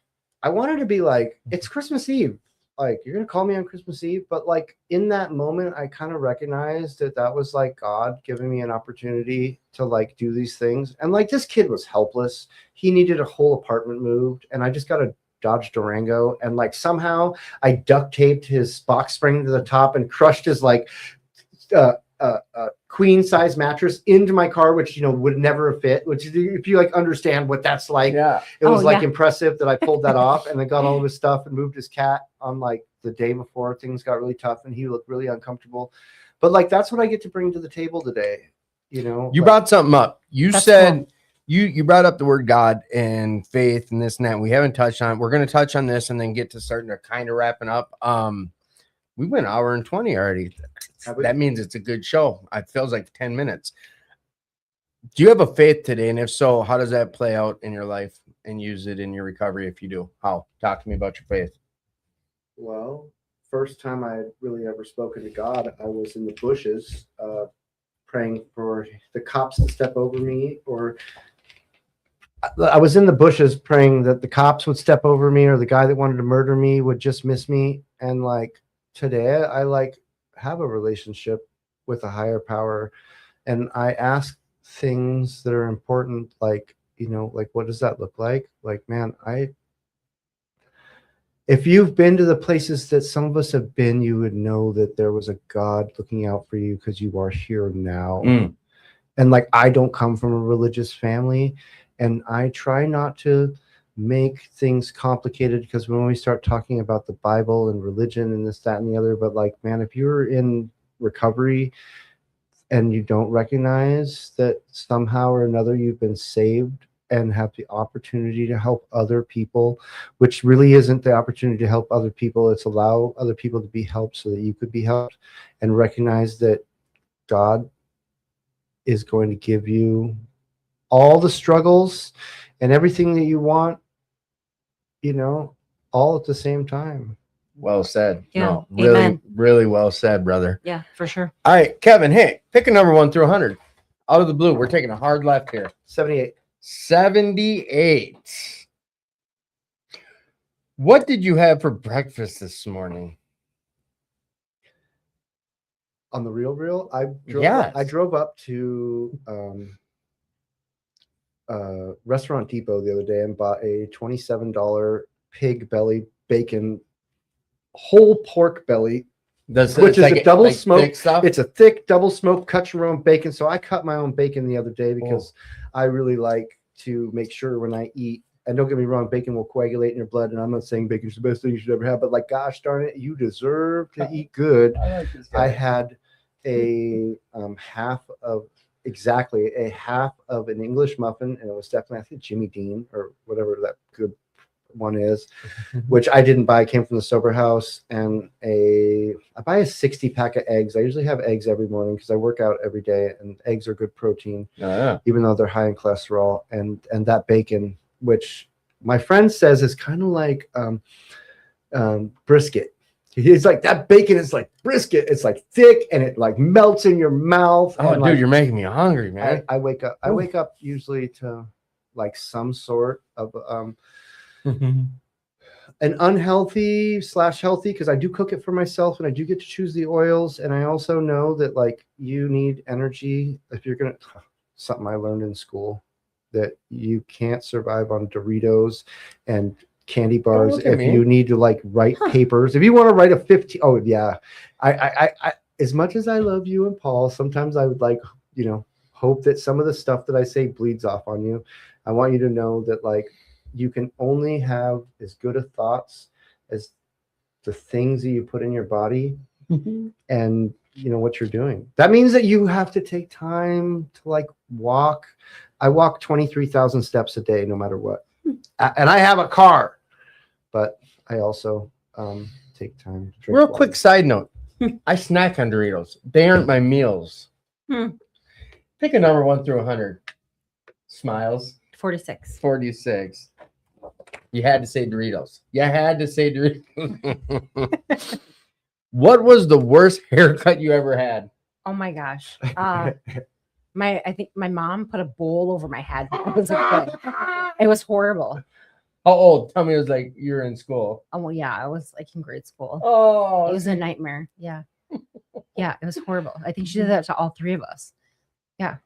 I wanted to be like, it's Christmas Eve. Like, you're going to call me on Christmas Eve. But like in that moment, I kind of recognized that was like God giving me an opportunity to like do these things. And like, this kid was helpless. He needed a whole apartment moved. And I just got a Dodge Durango. And like, somehow I duct taped his box spring to the top and crushed his like, queen size mattress into my car, which, you know, would never fit, which if you like understand what that's like, Yeah. it was impressive that I pulled that off and then got all of his stuff and moved his cat on like the day before things got really tough and he looked really uncomfortable. But like, that's what I get to bring to the table today. You know, You brought something up. You said you brought up the word God and faith and this and that. We haven't touched on it. We're going to touch on this and then get to starting to kind of wrapping up. We went 1:20 already. That means it's a good show. It feels like 10 minutes. Do you have a faith today? And if so, how does that play out in your life and use it in your recovery if you do? How? Talk to me about your faith. Well, first time I had really ever spoken to God, I was in the bushes praying for the cops to step over me, or I was in the bushes praying that the cops would step over me or the guy that wanted to murder me would just miss me. And like today, I like have a relationship with a higher power and I ask things that are important, like, you know, like, what does that look like? Like, man, if you've been to the places that some of us have been, you would know that there was a God looking out for you because you are here now. And like, I don't come from a religious family and I try not to make things complicated, because when we start talking about the Bible and religion and this, that, and the other, but like, man, if you're in recovery and you don't recognize that somehow or another you've been saved and have the opportunity to help other people, which really isn't the opportunity to help other people, it's allow other people to be helped so that you could be helped, and recognize that God is going to give you all the struggles and everything that you want, you know, all at the same time. Well said. Yeah. No, really, Amen. really well said, brother. Yeah, for sure. All right, Kevin, hey, pick a number 1 through 100. Out of the blue, we're taking a hard left here. 78. 78. What did you have for breakfast this morning? On the real, I Yes. drove up to Restaurant Depot the other day and bought a $27 pig belly bacon, whole pork belly, which is a double smoke. It's a thick double smoke, cut your own bacon. So I cut my own bacon the other day because I really like to make sure when I eat, and don't get me wrong, bacon will coagulate in your blood. And I'm not saying bacon's the best thing you should ever have, but like, gosh darn it, you deserve to eat good. I had a half of an English muffin, and it was definitely, I think, Jimmy Dean or whatever that good one is, which I didn't buy. It came from the sober house. And I buy a 60-pack of eggs. I usually have eggs every morning because I work out every day, and eggs are good protein, even though they're high in cholesterol. And that bacon, which my friend says is kind of like brisket. He's like, that bacon is like brisket. It's like thick and it like melts in your mouth. Oh, and dude, like, you're making me hungry, man. I wake up usually to like some sort of an unhealthy / healthy, because I do cook it for myself and I do get to choose the oils. And I also know that like you need energy if you're gonna, something I learned in school, that you can't survive on Doritos and candy bars if you need to like write papers. If you want to write a 15, oh yeah, I as much as I love you and Paul, sometimes I would like, you know, hope that some of the stuff that I say bleeds off on you. I want you to know that like you can only have as good of thoughts as the things that you put in your body and you know what you're doing. That means that you have to take time to like walk. I walk 23,000 steps a day, no matter what. And I have a car, but I also take time to drink Real water. quick side note. I snack on Doritos. They aren't my meals. Pick a number 1 through 100. Smiles. 46. 46. You had to say Doritos. You had to say Doritos. What was the worst haircut you ever had? Oh my gosh. I think my mom put a bowl over my head when I was a kid. It was horrible. How old? Tell me it was like you're in school. Oh well, yeah, I was like in grade school. Oh, It was a nightmare. Yeah. Yeah, it was horrible. I think she did that to all three of us. Yeah.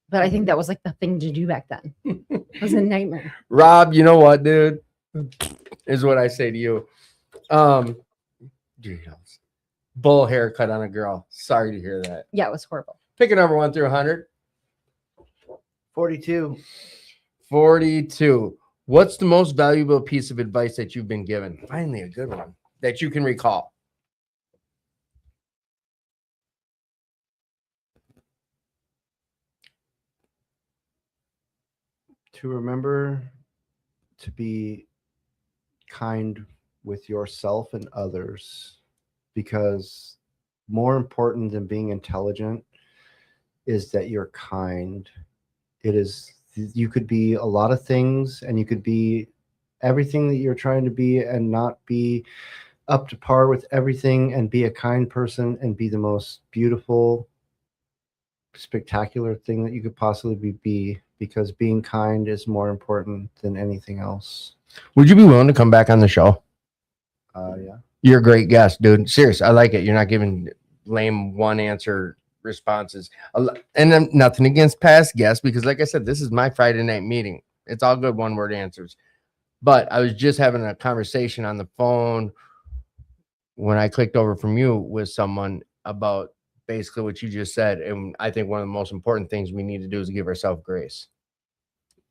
But I think that was like the thing to do back then. It was a nightmare. Rob, you know what, dude? Is what I say to you. Bull haircut on a girl. Sorry to hear that. Yeah, it was horrible. Pick a number 1 through 100. 42. 42. What's the most valuable piece of advice that you've been given? Finally, a good one that you can recall. To remember to be kind with yourself and others, because more important than being intelligent is that you're kind. It is, you could be a lot of things, and you could be everything that you're trying to be and not be up to par with everything, and be a kind person and be the most beautiful, spectacular thing that you could possibly be, because being kind is more important than anything else. Would you be willing to come back on the show? Yeah. You're a great guest, dude. Serious. I like it. You're not giving lame one answer responses. And then nothing against past guests, because like I said, this is my Friday night meeting. It's all good one word answers. But I was just having a conversation on the phone when I clicked over from you with someone about basically what you just said. And I think one of the most important things we need to do is give ourselves grace.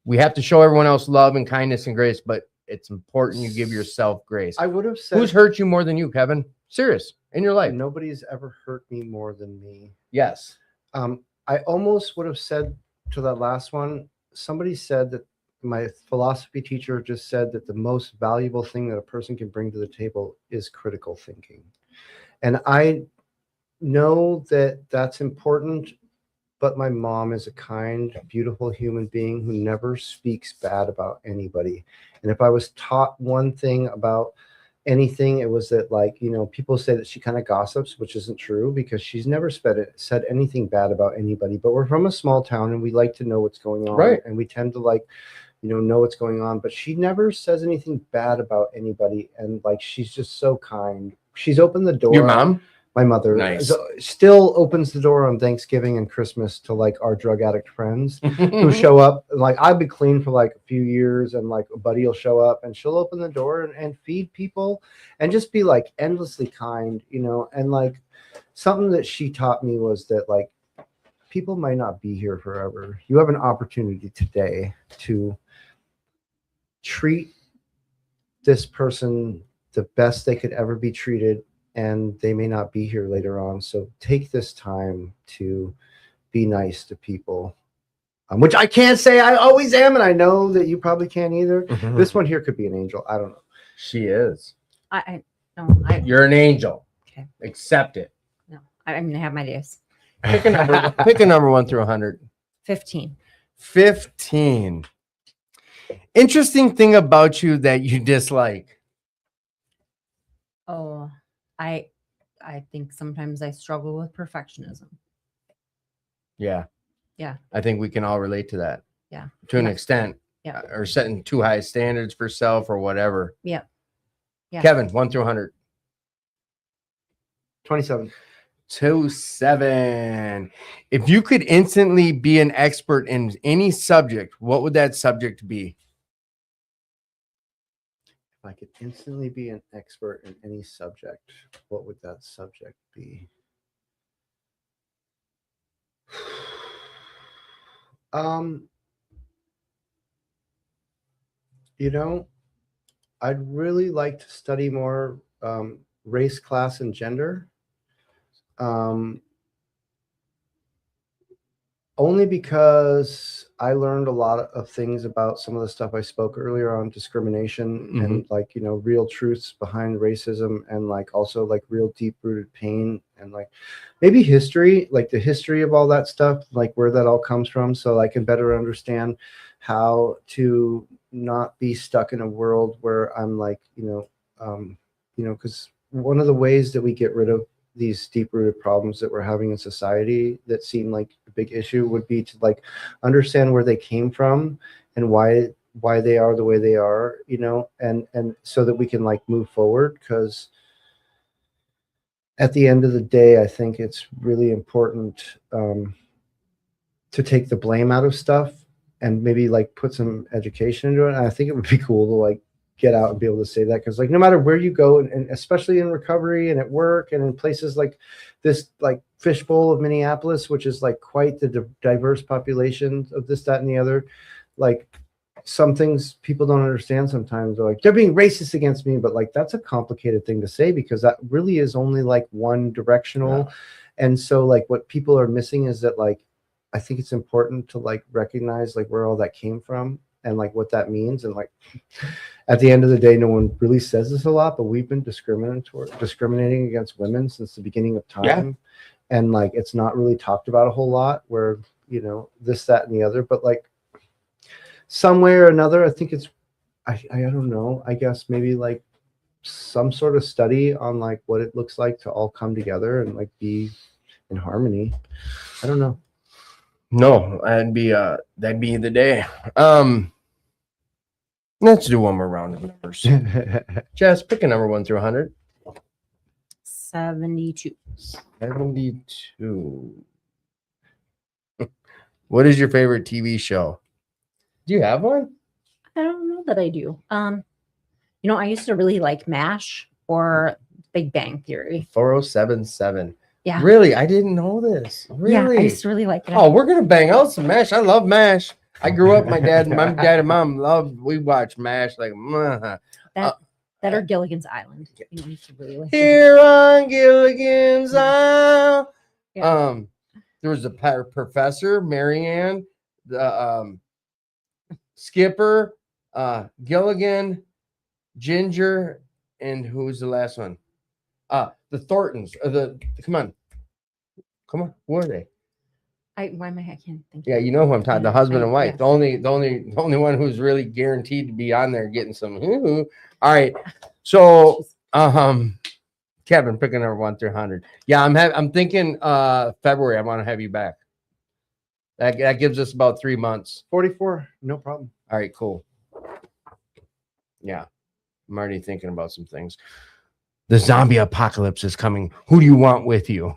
We have to show everyone else love and kindness and grace, but it's important you give yourself grace. I would have said, Who's hurt you more than you, Kevin? Serious, in your life? nobody's ever hurt me more than me. Yes. I almost would have said to that last one, somebody said that my philosophy teacher just said that the most valuable thing that a person can bring to the table is critical thinking. And I know that that's important, but my mom is a kind, beautiful human being who never speaks bad about anybody. And if I was taught one thing about anything, it was that, like, you know, people say that she kind of gossips, which isn't true, because she's never said anything bad about anybody. But we're from a small town and we like to know what's going on. Right. And we tend to, like, you know what's going on. But she never says anything bad about anybody. And like, she's just so kind. She's opened the door. Your mom? My mother Nice. still opens the door on Thanksgiving and Christmas to like our drug addict friends who show up. Like, I've been clean for like a few years, and like a buddy will show up and she'll open the door and feed people and just be like endlessly kind, you know. And like, something that she taught me was that, like, people might not be here forever. You have an opportunity today to treat this person the best they could ever be treated, and they may not be here later on. So take this time to be nice to people, which I can't say I always am, and I know that you probably can't either. This one here could be an angel. I don't know. She is. You're an angel. Okay. Accept it. No, I'm gonna have my days. Pick a number. Pick a number 1 through 100. 15. 15. Interesting thing about you that you dislike. Oh, I think sometimes I struggle with perfectionism. Yeah. Yeah. I think we can all relate to that. Yeah. To an Yeah. extent. Yeah. Or setting too high standards for self or whatever. Yeah. Yeah. Kevin, 1 through 100. 27. 27. If you could instantly be an expert in any subject, what would that subject be? If I could instantly be an expert in any subject, what would that subject be? You know, I'd really like to study more race, class, and gender. Only because I learned a lot of things about some of the stuff I spoke earlier on discrimination and, like, you know, real truths behind racism, and like also like real deep rooted pain, and like maybe history, like the history of all that stuff, like where that all comes from, so I can better understand how to not be stuck in a world where I'm like, because one of the ways that we get rid of these deep-rooted problems that we're having in society that seem like a big issue would be to like understand where they came from and why they are the way they are, you know, and so that we can like move forward. Because at the end of the day, I think it's really important to take the blame out of stuff and maybe like put some education into it. And I think it would be cool to like get out and be able to say that, because like no matter where you go, and especially in recovery and at work and in places like this, like fishbowl of Minneapolis, which is like quite the diverse population of this, that, and the other, like some things people don't understand sometimes. They're like, they're being racist against me, but like that's a complicated thing to say, because that really is only like one directional. Yeah. And so like what people are missing is that like I think it's important to like recognize like where all that came from and like what that means. And like at the end of the day, no one really says this a lot, but we've been discriminating against women since the beginning of time. Yeah. And like it's not really talked about a whole lot, where, you know, this, that, and the other. But like some way or another, I think it's I don't know, I guess maybe like some sort of study on like what it looks like to all come together and like be in harmony. I don't know. No, that'd be the day. Let's do one more round of numbers. Jess, pick a number 1 through 100. 72. 72. What is your favorite TV show? Do you have one? I don't know that I do. You know, I used to really like MASH or Big Bang Theory. 4077. Yeah. Really? I didn't know this. Really? Yeah, I used to really like it. Oh, we're gonna bang out some MASH. I love MASH. I grew up. My dad and mom loved. We watched MASH like. That or Gilligan's Island. You know, I used to really like Here on Gilligan's Island. Yeah. There was a professor, Marianne, the Skipper, Gilligan, Ginger, and who's the last one? The Thorntons. Come on. Who are they? I can't think. Yeah, you know who I'm talking. The husband and wife. Yeah. The only one who's really guaranteed to be on there getting some. All right. So, Kevin, pick a number 1 through 100. Yeah, I'm thinking February. I want to have you back. That gives us about 3 months. 44, no problem. All right, cool. Yeah, I'm already thinking about some things. The zombie apocalypse is coming. Who do you want with you?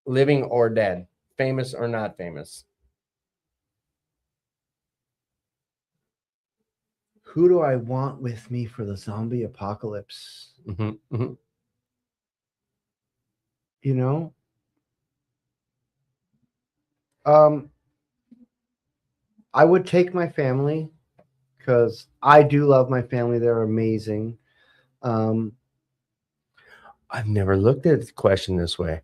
Living or dead? Famous or not famous? Who do I want with me for the zombie apocalypse? Mm-hmm. Mm-hmm. You know? I would take my family, because I do love my family. They're amazing. I've never looked at the question this way.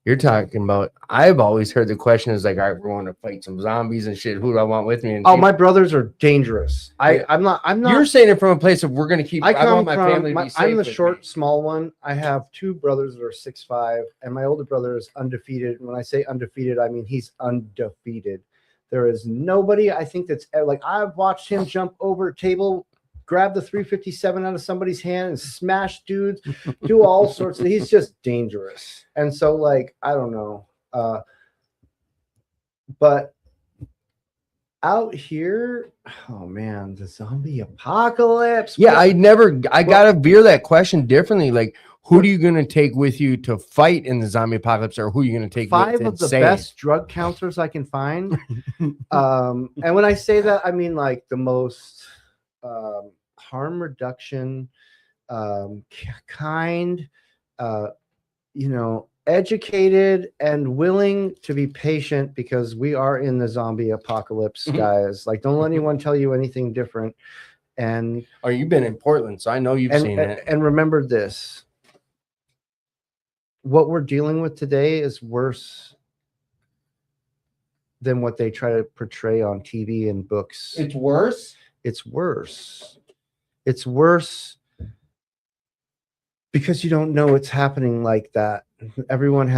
You're talking about, I've always heard the question is like, all right, we're going to fight some zombies and shit. Who do I want with me? And my brothers are dangerous. I'm not. You're saying it from a place of we're going to keep. I want my family to be safe. I'm the short, small one. I have 2 brothers that are 6'5", and my older brother is undefeated. And when I say undefeated, I mean he's undefeated. There is nobody, I think, that's like, I've watched him jump over a table, grab the 357 out of somebody's hand and smash dudes, do all sorts of, he's just dangerous. And so like, I don't know. But out here, oh man, the zombie apocalypse. Yeah, I gotta veer that question differently. Like, who are you gonna take with you to fight in the zombie apocalypse, or who are you gonna take? 5 of the best drug counselors I can find. And when I say that, I mean like the most harm reduction, kind, you know, educated and willing to be patient, because we are in the zombie apocalypse, guys. Like, don't let anyone tell you anything different. And you've been in Portland, so I know you've seen it. And remember this: what we're dealing with today is worse than what they try to portray on TV and books. It's worse. It's worse. It's worse because you don't know it's happening like that. Everyone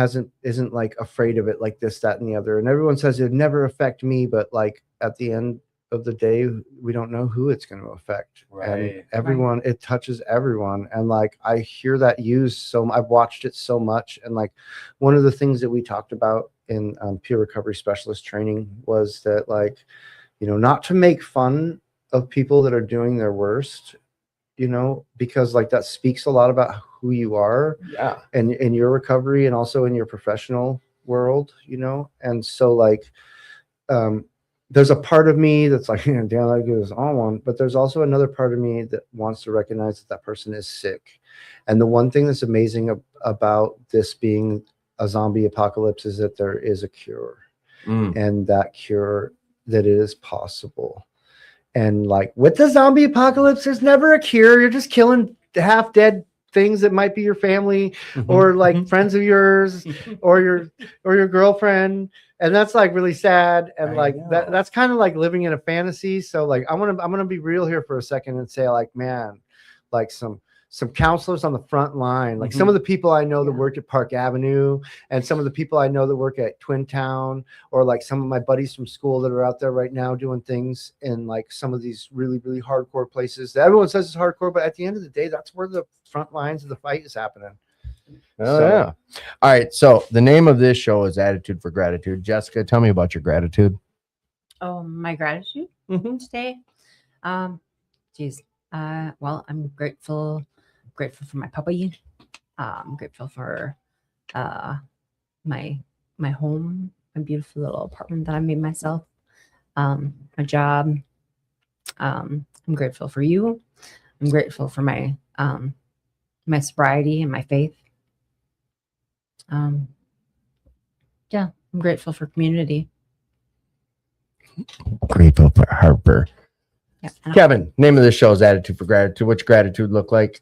isn't like afraid of it like this, that, and the other. And everyone says it'd never affect me, but like at the end of the day, we don't know who it's going to affect. Right. And everyone, it touches everyone. And like, I hear that used I've watched it so much. And like, one of the things that we talked about in peer recovery specialist training was that, like, not to make fun of people that are doing their worst, because like that speaks a lot about who you are, and in your recovery and also in your professional world, and so like, there's a part of me that's like, damn, that goes on one, but there's also another part of me that wants to recognize that that person is sick. And the one thing that's amazing about this being a zombie apocalypse is that there is a cure, and that cure, that it is possible. And like with the zombie apocalypse, there's never a cure. You're just killing half dead things that might be your family or like friends of yours or your girlfriend. And that's like really sad. And like that's kind of like living in a fantasy. So like I'm gonna be real here for a second and say, like, man, like some counselors on the front line, like some of the people I know that work at Park Avenue, and some of the people I know that work at Twin Town, or like some of my buddies from school that are out there right now doing things in like some of these really, really hardcore places that everyone says is hardcore, but at the end of the day, that's where the front lines of the fight is happening. Yeah. All right. So the name of this show is Attitude for Gratitude. Jessica, tell me about your gratitude. Oh, my gratitude today. Well, I'm grateful for my puppy. I'm grateful for my home, my beautiful little apartment that I made myself. My job. I'm grateful for you. I'm grateful for my my sobriety and my faith. Yeah, I'm grateful for community. Grateful for Harper. Yeah. Kevin, name of the show is Attitude for Gratitude. What's gratitude look like?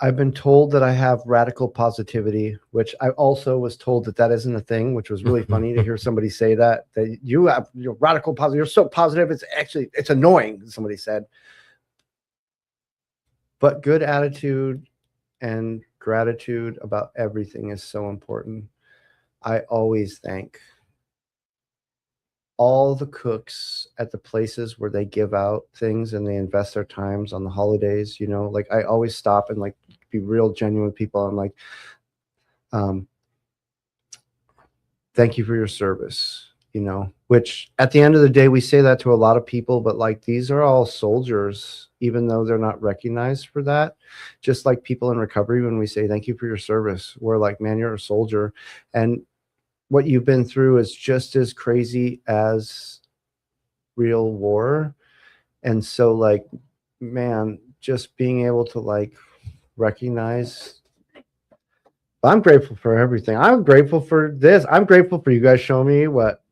I've been told that I have radical positivity, which I also was told that isn't a thing, which was really funny to hear somebody say that you have radical positive. You're so positive. It's annoying. Somebody said, but good attitude and gratitude about everything is so important. I always thank all the cooks at the places where they give out things and they invest their times on the holidays, like I always stop and like be real genuine with people. I'm like, thank you for your service, which at the end of the day, we say that to a lot of people, but like, these are all soldiers, even though they're not recognized for that. Just like people in recovery, when we say, thank you for your service, we're like, man, you're a soldier. And what you've been through is just as crazy as real war. And so like, man, just being able to like recognize, I'm grateful for everything. I'm grateful for this. I'm grateful for you guys showing me what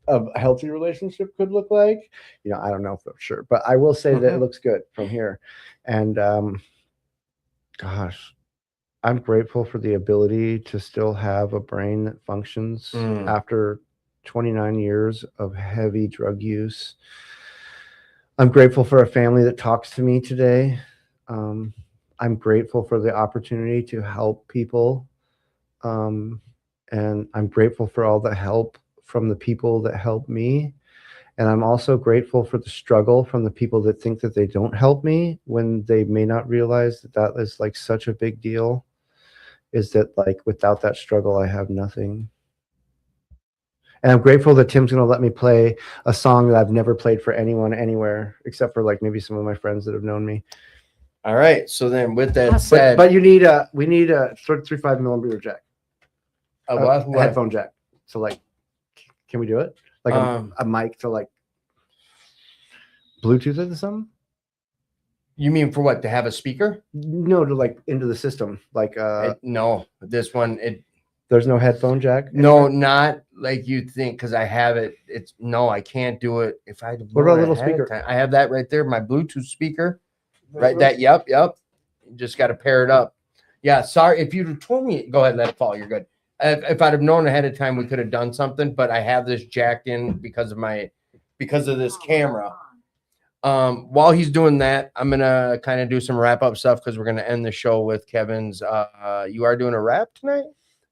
a healthy relationship could look like. I don't know for sure, but I will say that it looks good from here. And gosh, I'm grateful for the ability to still have a brain that functions after 29 years of heavy drug use. I'm grateful for a family that talks to me today. I'm grateful for the opportunity to help people. And I'm grateful for all the help from the people that help me. And I'm also grateful for the struggle from the people that think that they don't help me when they may not realize that is like such a big deal. Is that like, without that struggle, I have nothing. And I'm grateful that Tim's going to let me play a song that I've never played for anyone anywhere, except for like maybe some of my friends that have known me. All right. So then with that said, but we need a 3.5 millimeter jack, a headphone jack. So like, can we do it? Like a mic to like Bluetooth it or something? You mean for what? To have a speaker? No, to like into the system. Like no, this one there's no headphone jack. No, not like you'd think, because I have it. I can't do it. If I what about a little speaker? I have that right there, my Bluetooth speaker. Right, that yep. You just got to pair it up. Yeah, sorry if you told me. Go ahead, let it fall. You're good. If I'd have known ahead of time, we could have done something. But I have this jacked in because of this camera. While he's doing that, I'm gonna kind of do some wrap up stuff because we're gonna end the show with Kevin's. You are doing a rap tonight?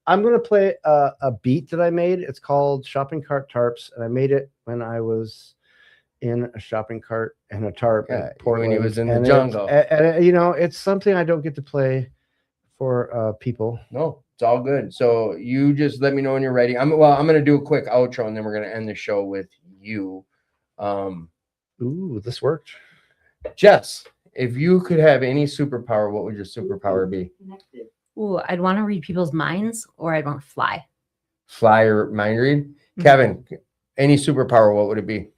I'm gonna play a beat that I made. It's called Shopping Cart Tarps, and I made it when I was in a shopping cart and a tarp Yeah, in when Portland. he was in the and jungle. It's something I don't get to play for people. No, it's all good. So you just let me know when you're ready. I'm gonna do a quick outro and then we're gonna end the show with you. Ooh, this worked. Jess, if you could have any superpower, what would your superpower be? Ooh, I'd want to read people's minds, or I'd want to fly. Fly or mind read? Mhm. Kevin, any superpower, what would it be?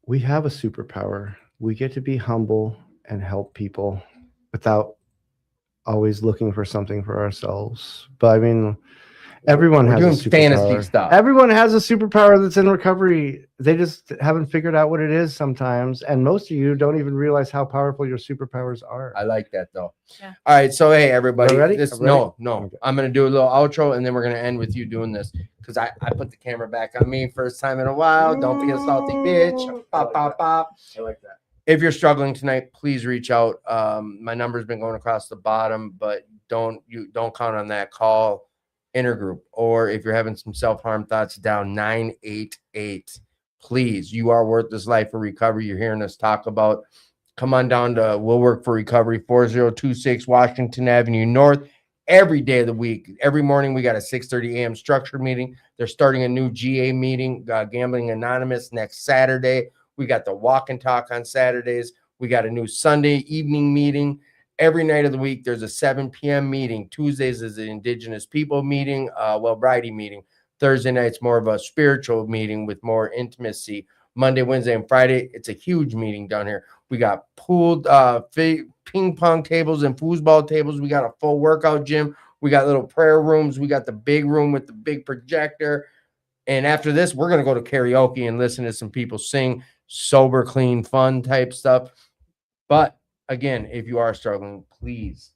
We have a superpower. We get to be humble and help people without always looking for something for ourselves. But I mean, everyone We're has doing a superpower. fantasy stuff. Everyone has a superpower that's in recovery. They just haven't figured out what it is sometimes. And most of you don't even realize how powerful your superpowers are. I like that though. Yeah. All right, so hey everybody, Are we ready? this Are we ready? no. Okay. I'm gonna do a little outro and then we're gonna end with you doing this because I put the camera back on me first time in a while. Don't be a salty bitch. Pop, pop, pop. I like that. If you're struggling tonight, please reach out. My number's been going across the bottom, but don't count on that. Call Intergroup, or if you're having some self-harm thoughts, down 988. Please, you are worth this life for recovery. You're hearing us talk about. Come on down to We'll Work for Recovery, 4026 Washington Avenue North. Every day of the week, every morning, we got a 6:30 a.m. structured meeting. They're starting a new GA meeting, Gambling Anonymous, next Saturday. We got the walk and talk on Saturdays. We got a new Sunday evening meeting. Every night of the week, there's a 7 p.m. meeting. Tuesdays is an Indigenous people meeting, Wellbriety meeting. Thursday night's more of a spiritual meeting with more intimacy. Monday, Wednesday, and Friday, it's a huge meeting down here. We got pooled ping pong tables and foosball tables. We got a full workout gym. We got little prayer rooms. We got the big room with the big projector. And after this, we're going to go to karaoke and listen to some people sing sober, clean, fun type stuff. But again, if you are struggling, please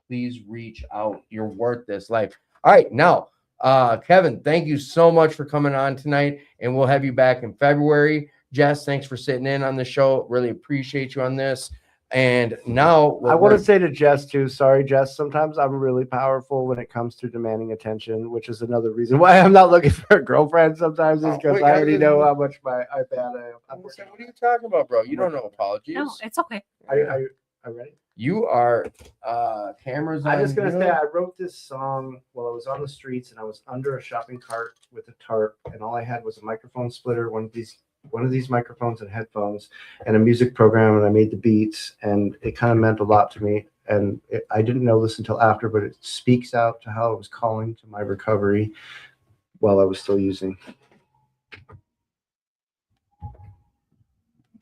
reach out. You're worth this life. All right. Now, Kevin, thank you so much for coming on tonight, and we'll have you back in February. Jess, thanks for sitting in on the show. Really appreciate you on this. And now I want to say to Jess too, sorry, Jess, sometimes I'm really powerful when it comes to demanding attention, which is another reason why I'm not looking for a girlfriend sometimes, is because I already know how much bad I am. What are you talking about, bro? You don't know apologies. No, it's okay. Are you ready? You are cameras on. I'm just gonna you. say I wrote this song while I was on the streets and I was under a shopping cart with a tarp, and all I had was a microphone splitter, one of these microphones and headphones, and a music program, and I made the beats, and it kind of meant a lot to me. And I didn't know this until after, but it speaks out to how I was calling to my recovery while I was still using.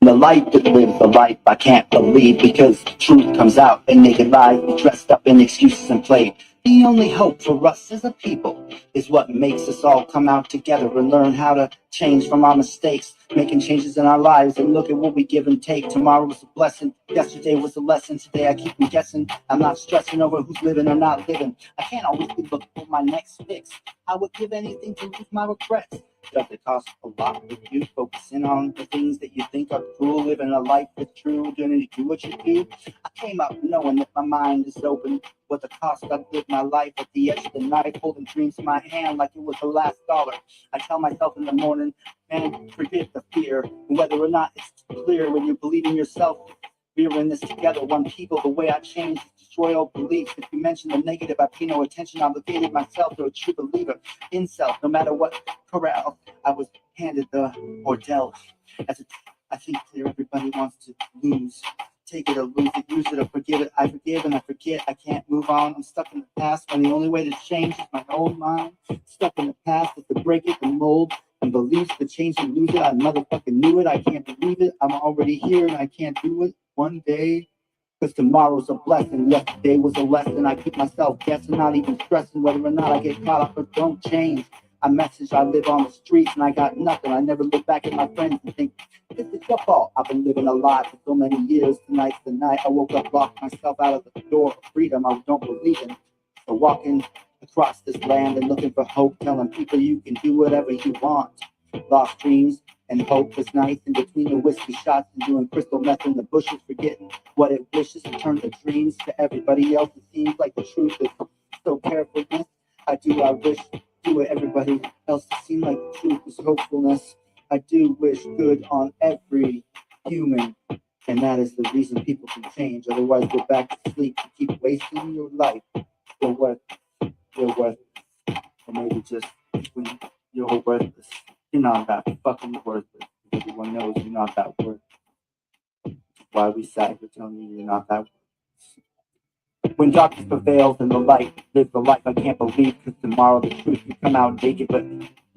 The life that lives the life I can't believe, because the truth comes out and naked lies dressed up in excuses and played. The only hope for us as a people is what makes us all come out together and learn how to change from our mistakes, making changes in our lives, and look at what we give and take. Tomorrow was a blessing, yesterday was a lesson, today I keep me guessing. I'm not stressing over who's living or not living. I can't always be looking for my next fix. I would give anything to lose my regrets. Does it cost a lot with you focusing on the things that you think are cool, living a life that's true, doing do what you do? I came out knowing that my mind is open. What the cost I live my life at the edge of the night, holding dreams in my hand like it was the last dollar. I tell myself in the morning, man, forget the fear. Whether or not it's clear when you believe in yourself, we're in this together, one people. The way I change is destroy all beliefs. If you mention the negative, I pay no attention. Obligated myself to a true believer in self. No matter what corral I was handed, the ordeal. I think clear, everybody wants to lose. Take it or lose it, use it or forgive it. I forgive and I forget. I can't move on. I'm stuck in the past when the only way to change is my own mind. Stuck in the past is to break it, the mold, and beliefs to change and lose it. I motherfucking knew it. I can't believe it. I'm already here and I can't do it one day. Because tomorrow's a blessing. Yesterday was a lesson. I keep myself guessing, not even stressing whether or not I get caught up or don't change. I message, I live on the streets and I got nothing. I never look back at my friends and think, this is your fault. I've been living a lie for so many years. Tonight's the night I woke up, locked myself out of the door of freedom I don't believe in. So walking across this land and looking for hope, telling people you can do whatever you want. Lost dreams and hope was nice in between the whiskey shots and doing crystal meth in the bushes, forgetting what it wishes and turn the dreams to everybody else. It seems like the truth is so carefulness. I wish do what everybody else seems like the truth is hopefulness. I do wish good on every human, and that is the reason people can change. Otherwise, go back to sleep and keep wasting your life. You're worth, or maybe just when you're worthless. You're not that fucking worthless. Everyone knows you're not that worthless. Why we sat here telling you you're not that worthless. When darkness prevails and the light lives the life I can't believe, because tomorrow the truth can come out naked, but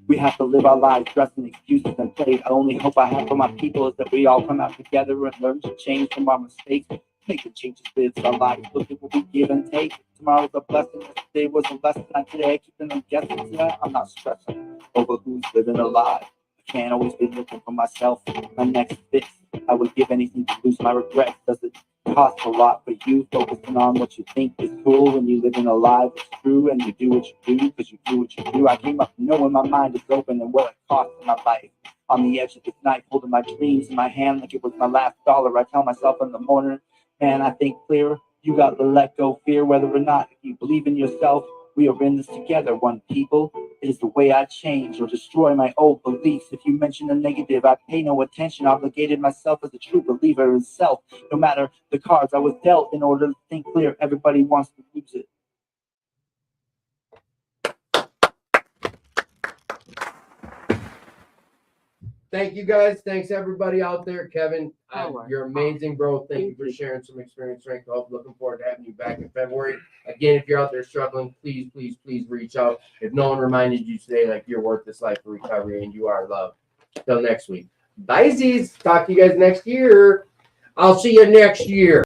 we have to live our lives dressed in excuses and plays. I only hope I have for my people is that we all come out together and learn to change from our mistakes. Make the changes with our lives. Look at what we give and take. Tomorrow's a blessing. Yesterday was a lesson. Today I keep them guessing. Yeah, I'm not stressing over who's living alive. I can't always be looking for myself. My next fix. I would give anything to lose my regrets. Does it cost a lot for you? Focusing on what you think is cool when you living alive. It's true, and you do what you do because you do what you do. I came up knowing my mind is open and what it costs in my life. On the edge of this night, holding my dreams in my hand like it was my last dollar. I tell myself in the morning, man, I think clearer. You got to let go fear, whether or not you believe in yourself. We are in this together, one people. It is the way I change or destroy my old beliefs. If you mention the negative, I pay no attention. Obligated myself as a true believer in self. No matter the cards I was dealt, in order to think clear, everybody wants to lose it. Thank you guys. Thanks everybody out there. Kevin, Oh, you're amazing, bro. Thank you for sharing some experience, strength, hope. Looking forward to having you back in February. Again, if you're out there struggling, please, please, please reach out. If no one reminded you today, like you're worth this life for recovery and you are loved. Till next week. Bye, Z's. Talk to you guys next year. I'll see you next year.